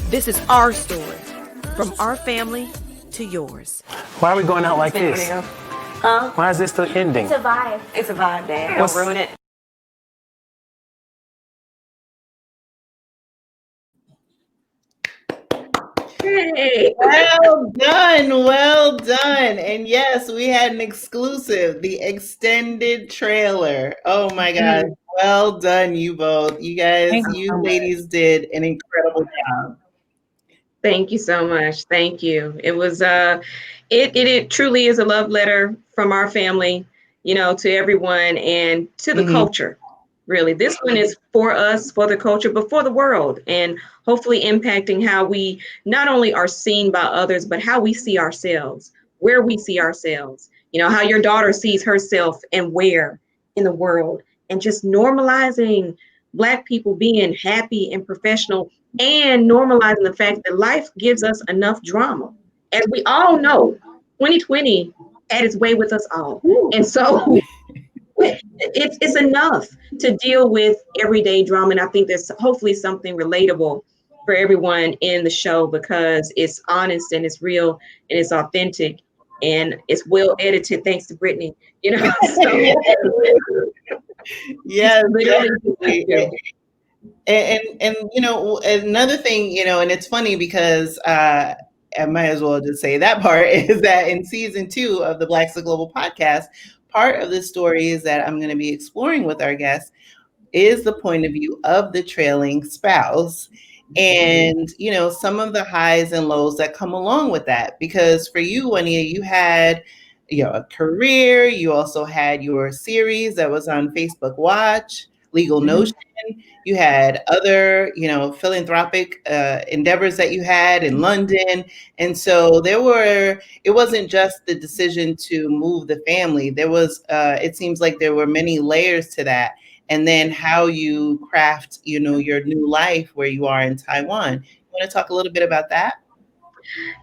This is our story, from our family to yours. Why are we going out like this? Huh? Why is this the ending? It's a vibe. It's a vibe, Dad. Don't ruin it. Hey. Well done, well done. And yes, we had an exclusive, the extended trailer. Oh my God. Well done, you both. You guys, you ladies did an incredible job. Thank you so much. Thank you. It was it truly is a love letter from our family, you know, to everyone and to the culture. Really, this one is for us, for the culture, but for the world, and hopefully impacting how we not only are seen by others, but how we see ourselves, where we see ourselves, you know, how your daughter sees herself and where in the world, and just normalizing Black people being happy and professional and normalizing the fact that life gives us enough drama. As we all know, 2020 had its way with us all. And so it's enough to deal with everyday drama. And I think there's hopefully something relatable for everyone in the show because it's honest and it's real and it's authentic and it's well edited thanks to Brittny, you know. So yes, and you know, another thing, you know, and it's funny because I might as well just say that part is that in season 2 of the Blaxit Global podcast, part of the stories that I'm going to be exploring with our guests is the point of view of the trailing spouse and, you know, some of the highs and lows that come along with that. Because for you, Juanita, you had, you know, a career. You also had your series that was on Facebook Watch, Legal Notion. You had other, you know, philanthropic endeavors that you had in London. And so it wasn't just the decision to move the family. There was, it seems like there were many layers to that. And then how you craft, you know, your new life where you are in Taiwan. You want to talk a little bit about that?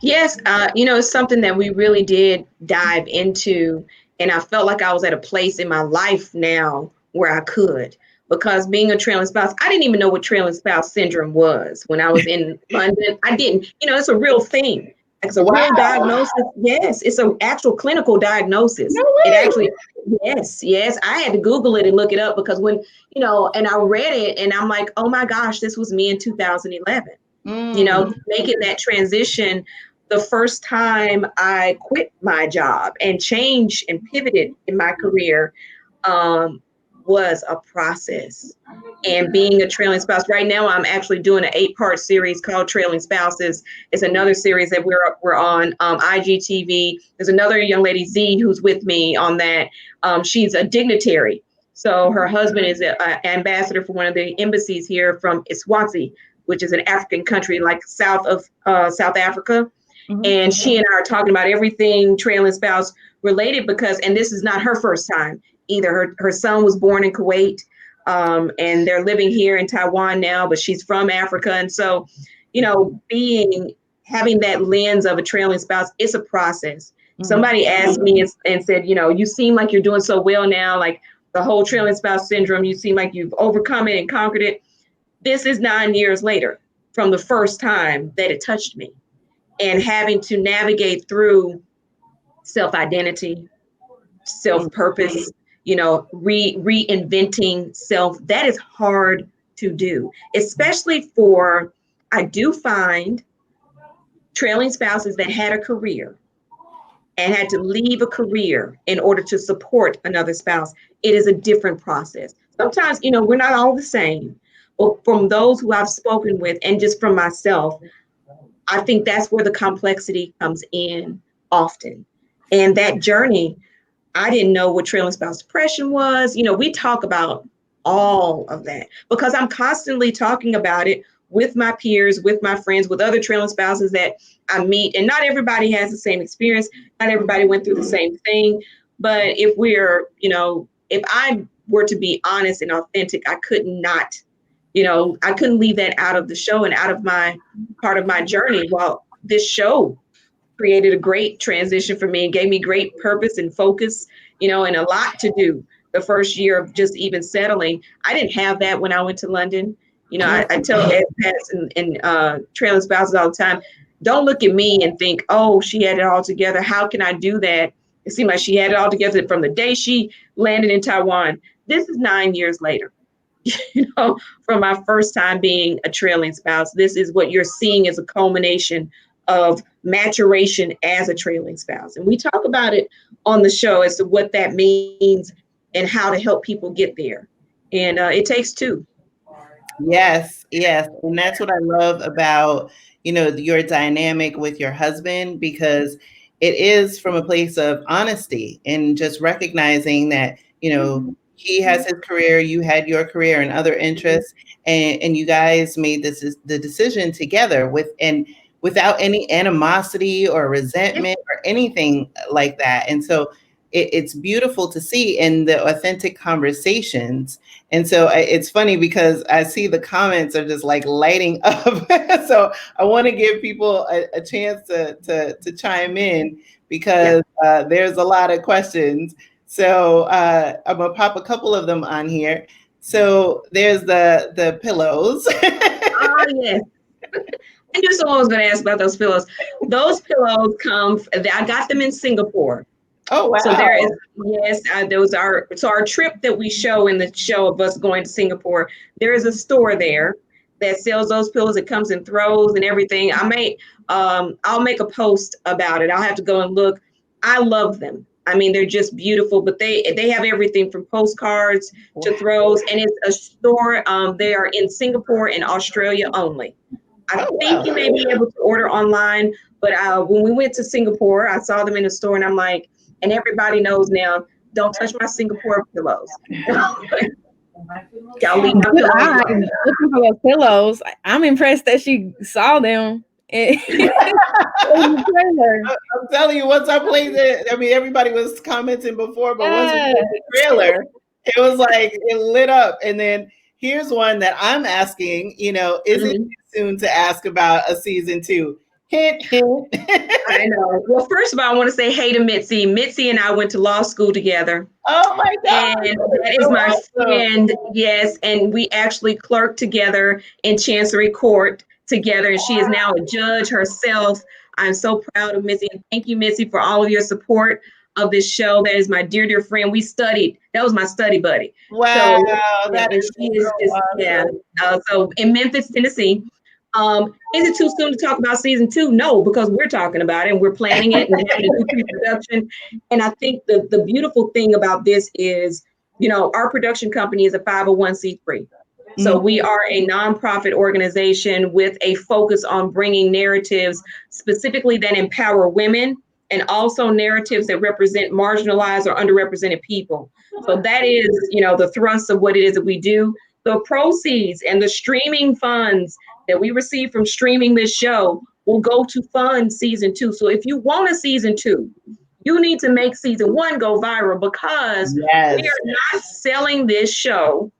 Yes, you know, it's something that we really did dive into. And I felt like I was at a place in my life now where I could. Because being a trailing spouse, I didn't even know what trailing spouse syndrome was when I was in London. I didn't, you know, it's a real thing. It's a real diagnosis. Yes, it's an actual clinical diagnosis. No way. It actually, yes. I had to Google it and look it up because when, you know, and I read it and I'm like, oh my gosh, this was me in 2011. You know, making that transition the first time I quit my job and changed and pivoted in my career was a process. And being a trailing spouse, right now I'm actually doing an 8-part series called Trailing Spouses. It's another series that we're on IGTV. There's another young lady, Z, who's with me on that. She's a dignitary. So her husband is an ambassador for one of the embassies here from Eswatini, which is an African country like south of South Africa. And she and I are talking about everything trailing spouse related because, and this is not her first time either. Her son was born in Kuwait and they're living here in Taiwan now, but she's from Africa. And so, you know, having that lens of a trailing spouse, it's a process. Somebody asked me and said, you know, you seem like you're doing so well now, like the whole trailing spouse syndrome, you seem like you've overcome it and conquered it. This is 9 years later from the first time that it touched me and having to navigate through self-identity, self-purpose, you know, reinventing self. That is hard to do, especially I do find trailing spouses that had a career and had to leave a career in order to support another spouse. It is a different process. Sometimes, you know, we're not all the same. But from those who I've spoken with and just from myself, I think that's where the complexity comes in often. And that journey, I didn't know what trailing spouse depression was. You know, we talk about all of that because I'm constantly talking about it with my peers, with my friends, with other trailing spouses that I meet. And not everybody has the same experience. Not everybody went through the same thing. But if I were to be honest and authentic, I could not, you know, I couldn't leave that out of the show and out of my part of my journey. Well, this show created a great transition for me and gave me great purpose and focus, you know, and a lot to do the first year of just even settling. I didn't have that when I went to London. You know, I tell expats and trailing spouses all the time, don't look at me and think, oh, she had it all together. How can I do that? It seemed like she had it all together from the day she landed in Taiwan. This is 9 years later, you know, from my first time being a trailing spouse. This is what you're seeing as a culmination of maturation as a trailing spouse. And we talk about it on the show as to what that means and how to help people get there. And it takes two. Yes. And that's what I love about, you know, your dynamic with your husband, because it is from a place of honesty and just recognizing that, you know, he has his career, you had your career and other interests, and you guys made the decision together without any animosity or resentment or anything like that. And so it's beautiful to see in the authentic conversations. And so it's funny because I see the comments are just like lighting up. So I want to give people a chance to chime in because there's a lot of questions. So I'm gonna pop a couple of them on here. So there's the pillows. Oh, yes. I knew someone was going to ask about those pillows. Those pillows I got them in Singapore. Oh, wow. So there is, yes, our trip that we show in the show of us going to Singapore, there is a store there that sells those pillows. It comes in throws and everything. I'll make a post about it. I'll have to go and look. I love them. I mean, they're just beautiful, but they have everything from postcards to throws, and it's a store. They are in Singapore and Australia only. I think you may be able to order online, but when we went to Singapore, I saw them in the store, and I'm like, and everybody knows now, don't touch my Singapore pillows. Y'all leave my pillows alone. Looking for those pillows. I'm impressed that she saw them. I'm telling you, once I played it, I mean, everybody was commenting before, but once we played the trailer, it was like it lit up. And then here's one that I'm asking, is it too soon to ask about a season 2? Hint, hint. I know. Well, first of all, I want to say hey to Mitzi. Mitzi and I went to law school together. Oh my God. And that is my friend. Yes. And we actually clerked together in Chancery Court together. And she is now a judge herself. I'm so proud of Mitzi. And thank you, Mitzi, for all of your support of this show. That is my dear, dear friend. We studied. That was my study buddy. Wow. So, that is she is just, awesome. So in Memphis, Tennessee. Is it too soon to talk about season 2? No, because we're talking about it and we're planning it and having to do pre-production. And I think the beautiful thing about this is, our production company is a 501c3. So we are a nonprofit organization with a focus on bringing narratives specifically that empower women and also narratives that represent marginalized or underrepresented people. So that is, the thrust of what it is that we do. The proceeds and the streaming funds that we receive from streaming this show will go to fund season 2. So if you want a season 2, you need to make season 1 go viral because we are not selling this show.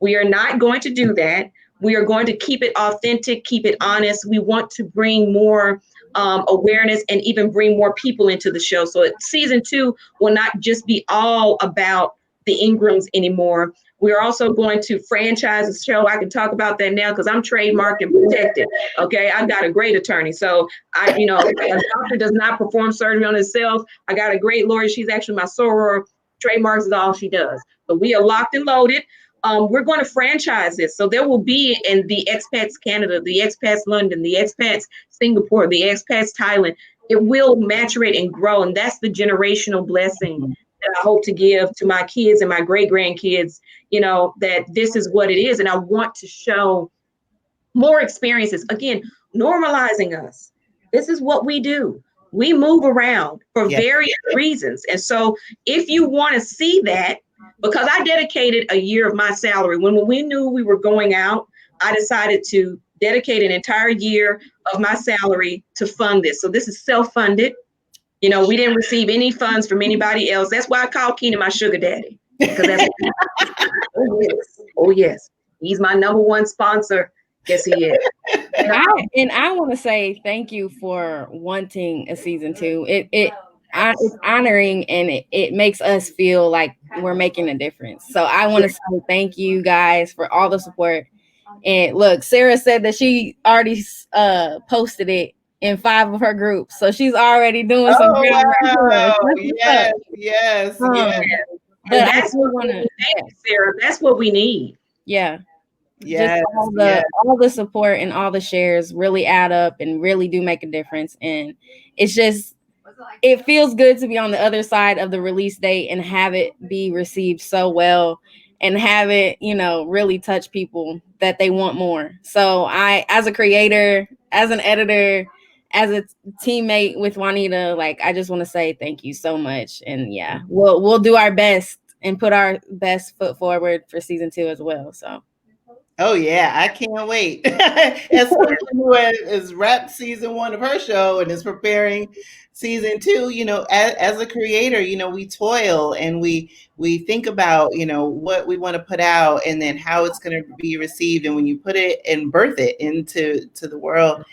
We are not going to do that. We are going to keep it authentic, keep it honest. We want to bring more awareness and even bring more people into the show. So season 2 will not just be all about the Ingrams anymore. We're also going to franchise the show. I can talk about that now because I'm trademarked and protected. Okay, I've got a great attorney. So a doctor does not perform surgery on himself. I got a great lawyer. She's actually my soror. Trademarks is all she does. But we are locked and loaded. We're going to franchise this. So there will be in the Expats Canada, the Expats London, the Expats Singapore, the Expats Thailand. It will maturate and grow. And that's the generational blessing that I hope to give to my kids and my great grandkids, that this is what it is. And I want to show more experiences. Again, normalizing us. This is what we do. We move around for various reasons. And so if you want to see that, because I dedicated a year of my salary. When we knew we were going out, I decided to dedicate an entire year of my salary to fund this. So this is self-funded. We didn't receive any funds from anybody else. That's why I call Keenan my sugar daddy. Because that's oh yes. He's my number one sponsor. Yes, he is. And I want to say thank you for wanting a season 2. It's honoring and it makes us feel like we're making a difference. So I want to say thank you guys for all the support. And look, Sarah said that she already posted it in 5 of her groups. So she's already doing some great work. Yes. But that's what we need, Sarah. That's what we need. Yeah. Yes, all the support and all the shares really add up and really do make a difference. And it feels good to be on the other side of the release date and have it be received so well and have it, really touch people that they want more. So I, as a creator, as an editor, as a teammate with Juanita, I just want to say thank you so much. And we'll do our best and put our best foot forward for season 2 as well. So Oh yeah, I can't wait. As someone who has wrapped season 1 of her show and is preparing season 2, as a creator, we toil and we think about, what we want to put out and then how it's going to be received. And when you put it and birth it into the world,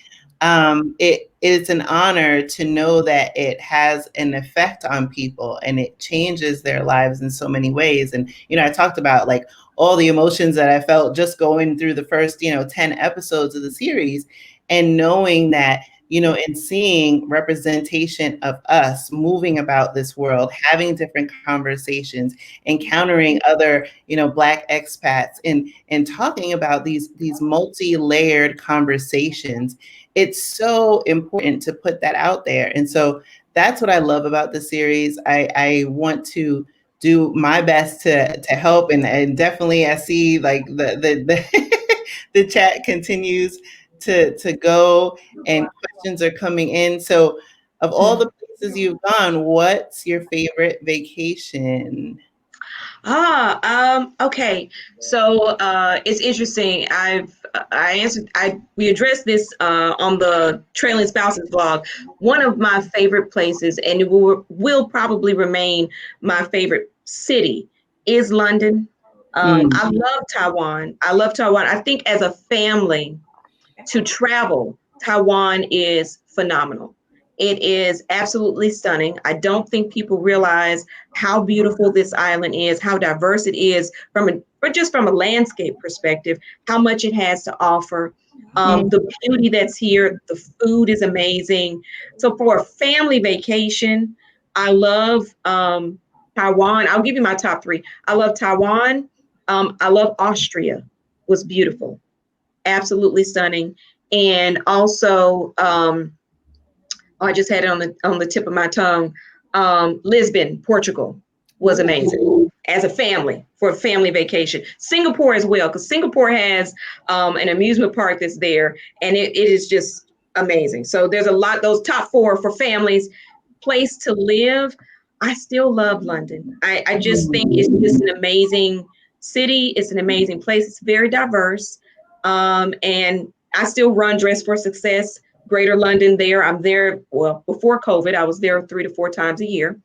it's an honor to know that it has an effect on people and it changes their lives in so many ways. And, I talked about like all the emotions that I felt just going through the first, 10 episodes of the series, and knowing that, and seeing representation of us moving about this world, having different conversations, encountering other, Black expats, and talking about these multi-layered conversations. It's so important to put that out there. And so that's what I love about the series. I want to do my best to help, and definitely I see like the chat continues to go and questions are coming in. So of all the places you've gone, what's your favorite vacation? Okay. So it's interesting. We addressed this on the Trailing Spouses blog. One of my favorite places, and it will probably remain my favorite city, is London. I love Taiwan. I think as a family to travel, Taiwan is phenomenal. It is absolutely stunning. I don't think people realize how beautiful this island is, how diverse it is from a landscape perspective, how much it has to offer. The beauty that's here, the food is amazing. So for a family vacation, I love Taiwan. I'll give you my top 3. I love Taiwan. I love Austria. Was beautiful, absolutely stunning. And also, I just had it on the tip of my tongue. Lisbon, Portugal was amazing as a family, for a family vacation. Singapore as well, because Singapore has an amusement park that's there, and it is just amazing. So there's a lot, those top 4 for families. Place to live, I still love London. I just think it's just an amazing city. It's an amazing place. It's very diverse. And I still run Dress for Success Greater London there. I'm there, well, before COVID, I was there 3 to 4 times a year.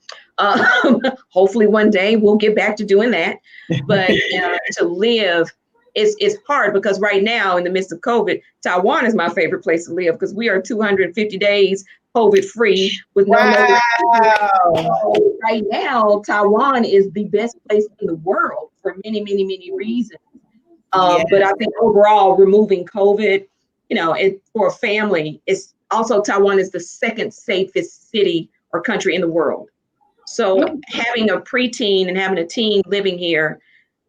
Hopefully one day we'll get back to doing that. But to live, it's hard because right now in the midst of COVID, Taiwan is my favorite place to live because we are 250 days COVID free with no so right now, Taiwan is the best place in the world for many, many, many reasons. But I think overall, removing COVID, for a family, it's also Taiwan is the second safest city or country in the world. So having a preteen and having a teen living here,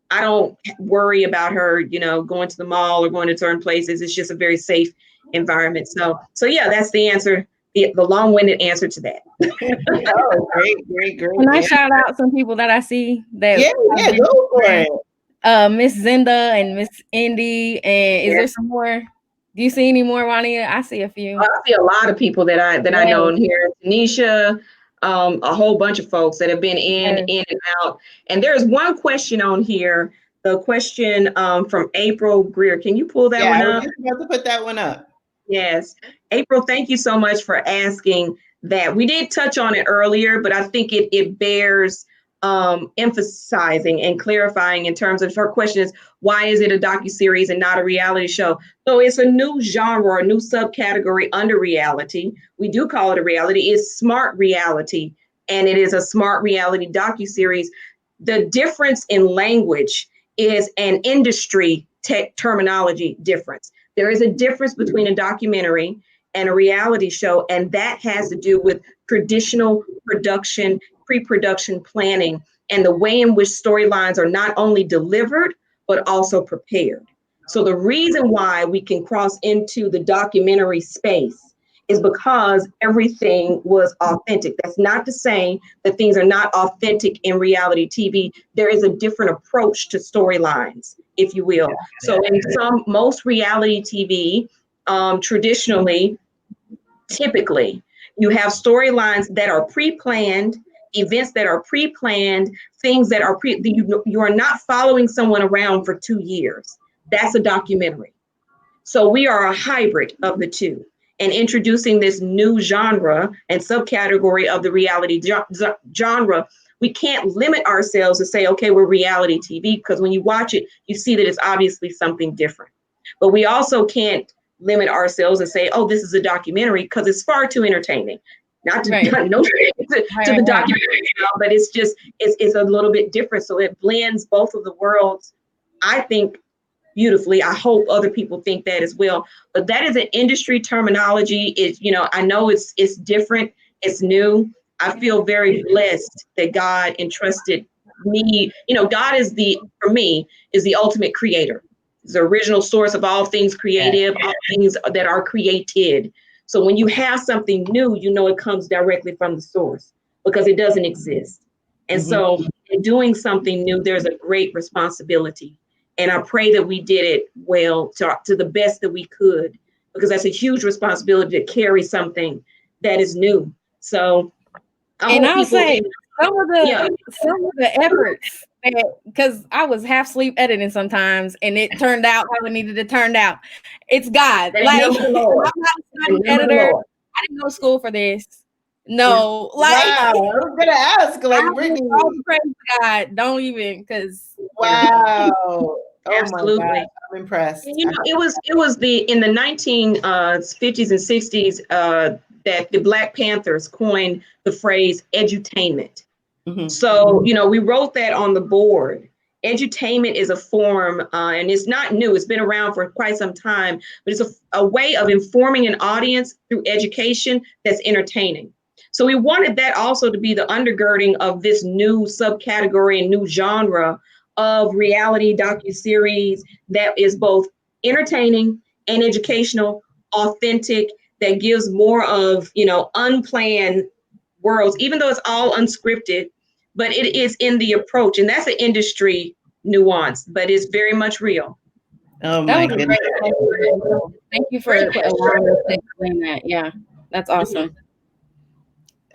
I don't worry about her, going to the mall or going to certain places. It's just a very safe environment. So yeah, that's the answer, the long-winded answer to that. Oh, great. Can I shout out some people that I see that? Yeah, go for it. Miss Zinda and Miss Indy, and is there some more? Do you see any more, Juanita? I see a few. I see a lot of people that I know in here. Tanisha, a whole bunch of folks that have been in and out. And there's one question on here. The question from April Greer. Can you pull that one up? I was just about to put that one up. Yes. April, thank you so much for asking that. We did touch on it earlier, but I think it bears emphasizing and clarifying in terms of her question is, why is it a docuseries and not a reality show? So it's a new genre, a new subcategory under reality. We do call it a reality. It's smart reality, and it is a smart reality docuseries. The difference in language is an industry terminology difference. There is a difference between a documentary and a reality show, and that has to do with traditional production, pre-production planning, and the way in which storylines are not only delivered, but also prepared. So the reason why we can cross into the documentary space is because everything was authentic. That's not to say that things are not authentic in reality TV. There is a different approach to storylines, if you will. So in most reality TV, traditionally, typically, you have storylines that are pre-planned, events that are pre-planned, things that are you are not following someone around for 2 years. that's a documentary. So we are a hybrid of the two and introducing this new genre and subcategory of the reality genre. We can't limit ourselves to say, okay, we're reality TV, because when you watch it, you see that it's obviously something different. But we also can't limit ourselves and say, oh, this is a documentary, because it's far too entertaining. Not to, to the documentary, but it's just, it's a little bit different. So it blends both of the worlds, I think, beautifully. I hope other people think that as well. But that is an industry terminology. It's, I know it's different, it's new. I feel very blessed that God entrusted me. God is for me, is the ultimate creator. He's the original source of all things creative, all things that are created. So when you have something new, it comes directly from the source because it doesn't exist. And so in doing something new, there's a great responsibility. And I pray that we did it well to the best that we could, because that's a huge responsibility to carry something that is new. So I'll say some of the efforts, because I was half sleep editing sometimes, and it turned out how it needed to turn out. It's God. Like, I'm not an editor. I didn't go to school for this. No, wow, I was gonna ask, Brittny. All praise to God. Don't even, because wow. Absolutely. Oh my God, I'm impressed. And, it was in the 1950s and 60s that the Black Panthers coined the phrase edutainment. So, we wrote that on the board. Edutainment is a form, and it's not new. It's been around for quite some time, but it's a way of informing an audience through education that's entertaining. So we wanted that also to be the undergirding of this new subcategory and new genre of reality docuseries that is both entertaining and educational, authentic, that gives more of, unplanned worlds, even though it's all unscripted, but it is in the approach. And that's an industry nuance, but it's very much real. Oh my goodness. Thank you for allowing us to explain that. Yeah, that's awesome.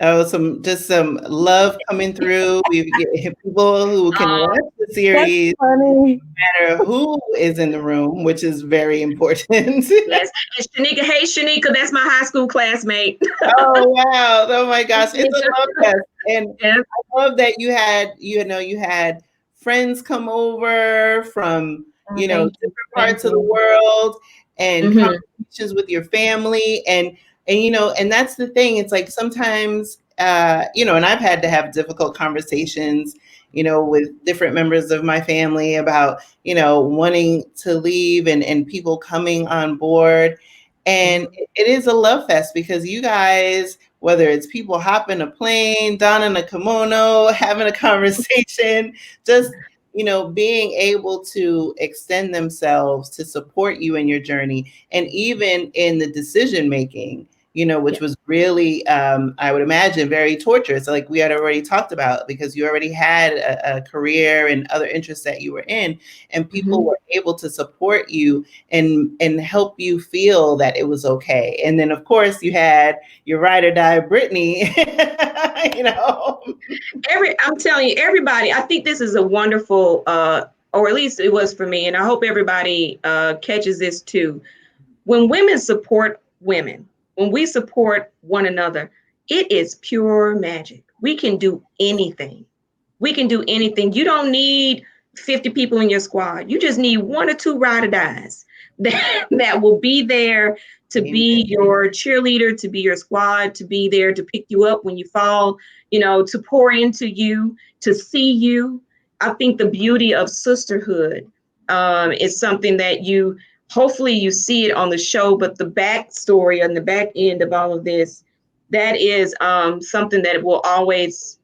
Oh, some love coming through. We get people who can watch the series, no matter who is in the room, which is very important. Yes, and Shanika, hey Shanika, that's my high school classmate. Oh wow! Oh my gosh, it's a love fest, and I love that you had friends come over from different parts of the world, and conversations with your family, and that's the thing. It's like sometimes, and I've had to have difficult conversations, with different members of my family about, wanting to leave and people coming on board. And it is a love fest because you guys, whether it's people hopping a plane, donning a kimono, having a conversation, just being able to extend themselves to support you in your journey, and even in the decision making, which was really, I would imagine, very torturous, like we had already talked about, because you already had a career and other interests that you were in, and people were able to support you and help you feel that it was okay. And then, of course, you had your ride or die, Brittny. I'm telling you, everybody, I think this is a wonderful, or at least it was for me, and I hope everybody catches this too. When women support women, when we support one another, it is pure magic. We can do anything. We can do anything. You don't need 50 people in your squad. You just need 1 or 2 ride or dies that will be there to be your cheerleader, to be your squad, to be there to pick you up when you fall, to pour into you, to see you. I think the beauty of sisterhood is something that hopefully you see it on the show, but the backstory and the back end of all of this, that is something that will always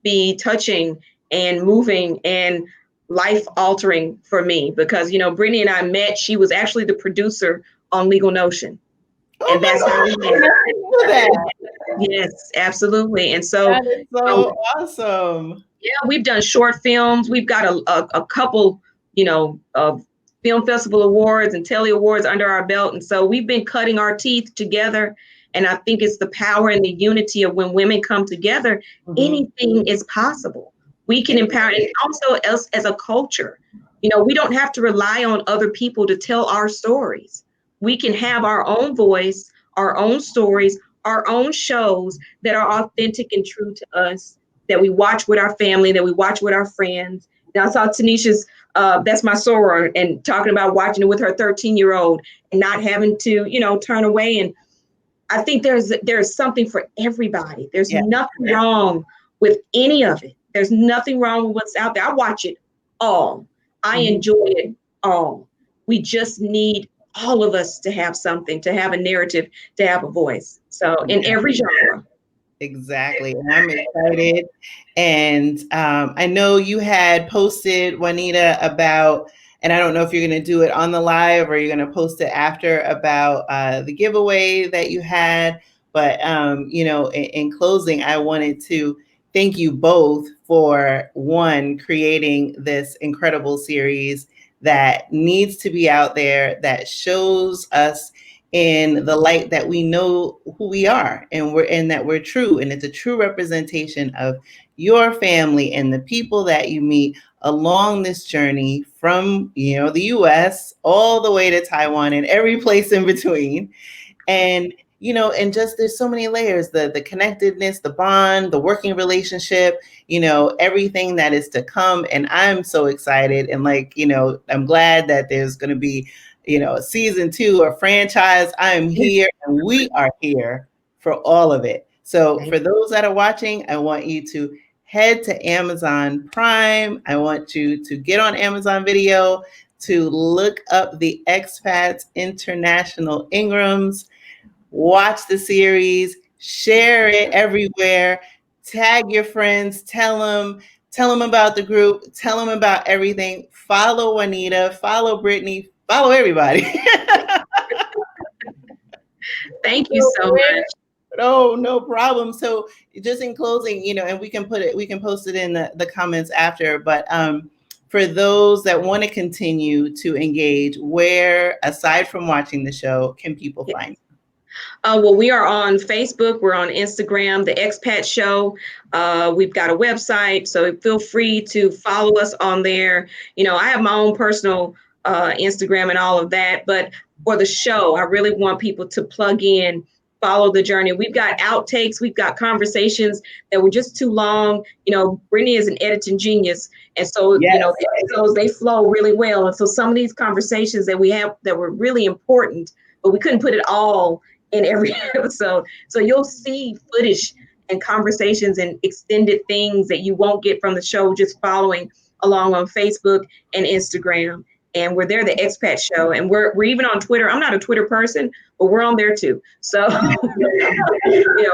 be touching and moving and life altering for me, because, Brittny and I met. She was actually the producer on Legal Notion. And that's how we met. Yes, absolutely. And so that is so awesome. Yeah, we've done short films. We've got a couple, of film festival awards and Telly awards under our belt. And so we've been cutting our teeth together. And I think it's the power and the unity of when women come together, anything is possible. We can empower, and also us as a culture. we don't have to rely on other people to tell our stories. We can have our own voice, our own stories, our own shows that are authentic and true to us, that we watch with our family, that we watch with our friends. And I saw Tanisha's, that's my soror, and talking about watching it with her 13-year-old and not having to, turn away. And I think there's something for everybody. There's nothing wrong with any of it. There's nothing wrong with what's out there. I watch it all. I enjoy it all. We just need all of us to have something, to have a narrative, to have a voice. So in every genre. Exactly. And I'm excited. And I know you had posted, Juanita, about, and I don't know if you're going to do it on the live or you're going to post it after, about the giveaway that you had. But, in closing, I wanted to thank you both for, one, creating this incredible series that needs to be out there, that shows us in the light that we know who we are, and that we're true, and it's a true representation of your family and the people that you meet along this journey from the US all the way to Taiwan and every place in between. And and just there's so many layers, the connectedness, the bond, the working relationship, everything that is to come. And I'm so excited, and I'm glad that there's going to be a season 2 or franchise. I'm here, and we are here for all of it. So for those that are watching, I want you to head to Amazon Prime. I want you to get on Amazon Video, to look up the Expats International Ingrams, watch the series, share it everywhere, tag your friends, tell them about the group, tell them about everything. Follow Juanita, follow Brittny, follow everybody. Thank you so much. Oh, no problem. So just in closing, and we can post it in the comments after, but for those that want to continue to engage, where, aside from watching the show, can people find you? Well, we are on Facebook. We're on Instagram, The Expat Show. We've got a website, so feel free to follow us on there. I have my own personal Instagram and all of that, but for the show, I really want people to plug in, follow the journey. We've got outtakes. We've got conversations that were just too long. Brittny is an editing genius. And so, the episodes, they flow really well. And so some of these conversations that we have that were really important, but we couldn't put it all in every episode. So you'll see footage and conversations and extended things that you won't get from the show just following along on Facebook and Instagram. And we're there, The Expat Show. And we're even on Twitter. I'm not a Twitter person, but we're on there too. So,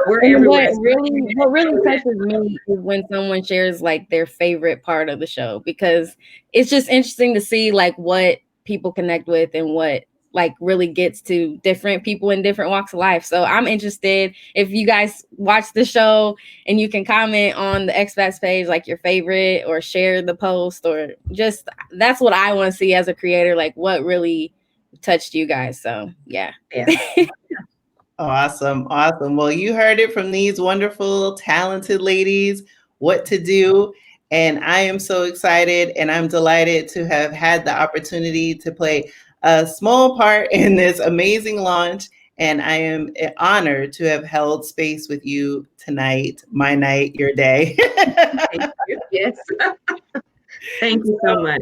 we're everywhere. What really touches me is when someone shares their favorite part of the show, because it's just interesting to see what people connect with and what really gets to different people in different walks of life. So I'm interested if you guys watch the show and you can comment on the Expats page, your favorite, or share the post, or just, that's what I want to see as a creator, what really touched you guys. So yeah. Awesome. Well, you heard it from these wonderful, talented ladies, what to do. And I am so excited, and I'm delighted to have had the opportunity to play a small part in this amazing launch. And I am honored to have held space with you tonight, my night, your day. Thank you. Yes. Thank you so much.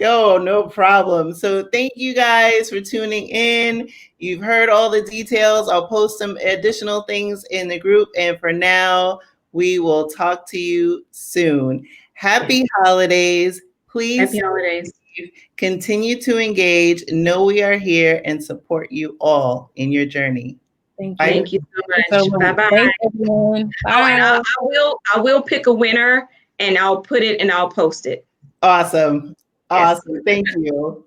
Oh, no problem. So thank you guys for tuning in. You've heard all the details. I'll post some additional things in the group. And for now, we will talk to you soon. Happy holidays. Please. Happy holidays. Continue to engage. Know we are here and support you all in your journey. Thank you so much. Bye-bye. Thanks, everyone. Bye. And I will pick a winner, and I'll put it and I'll post it. Awesome. Thank you.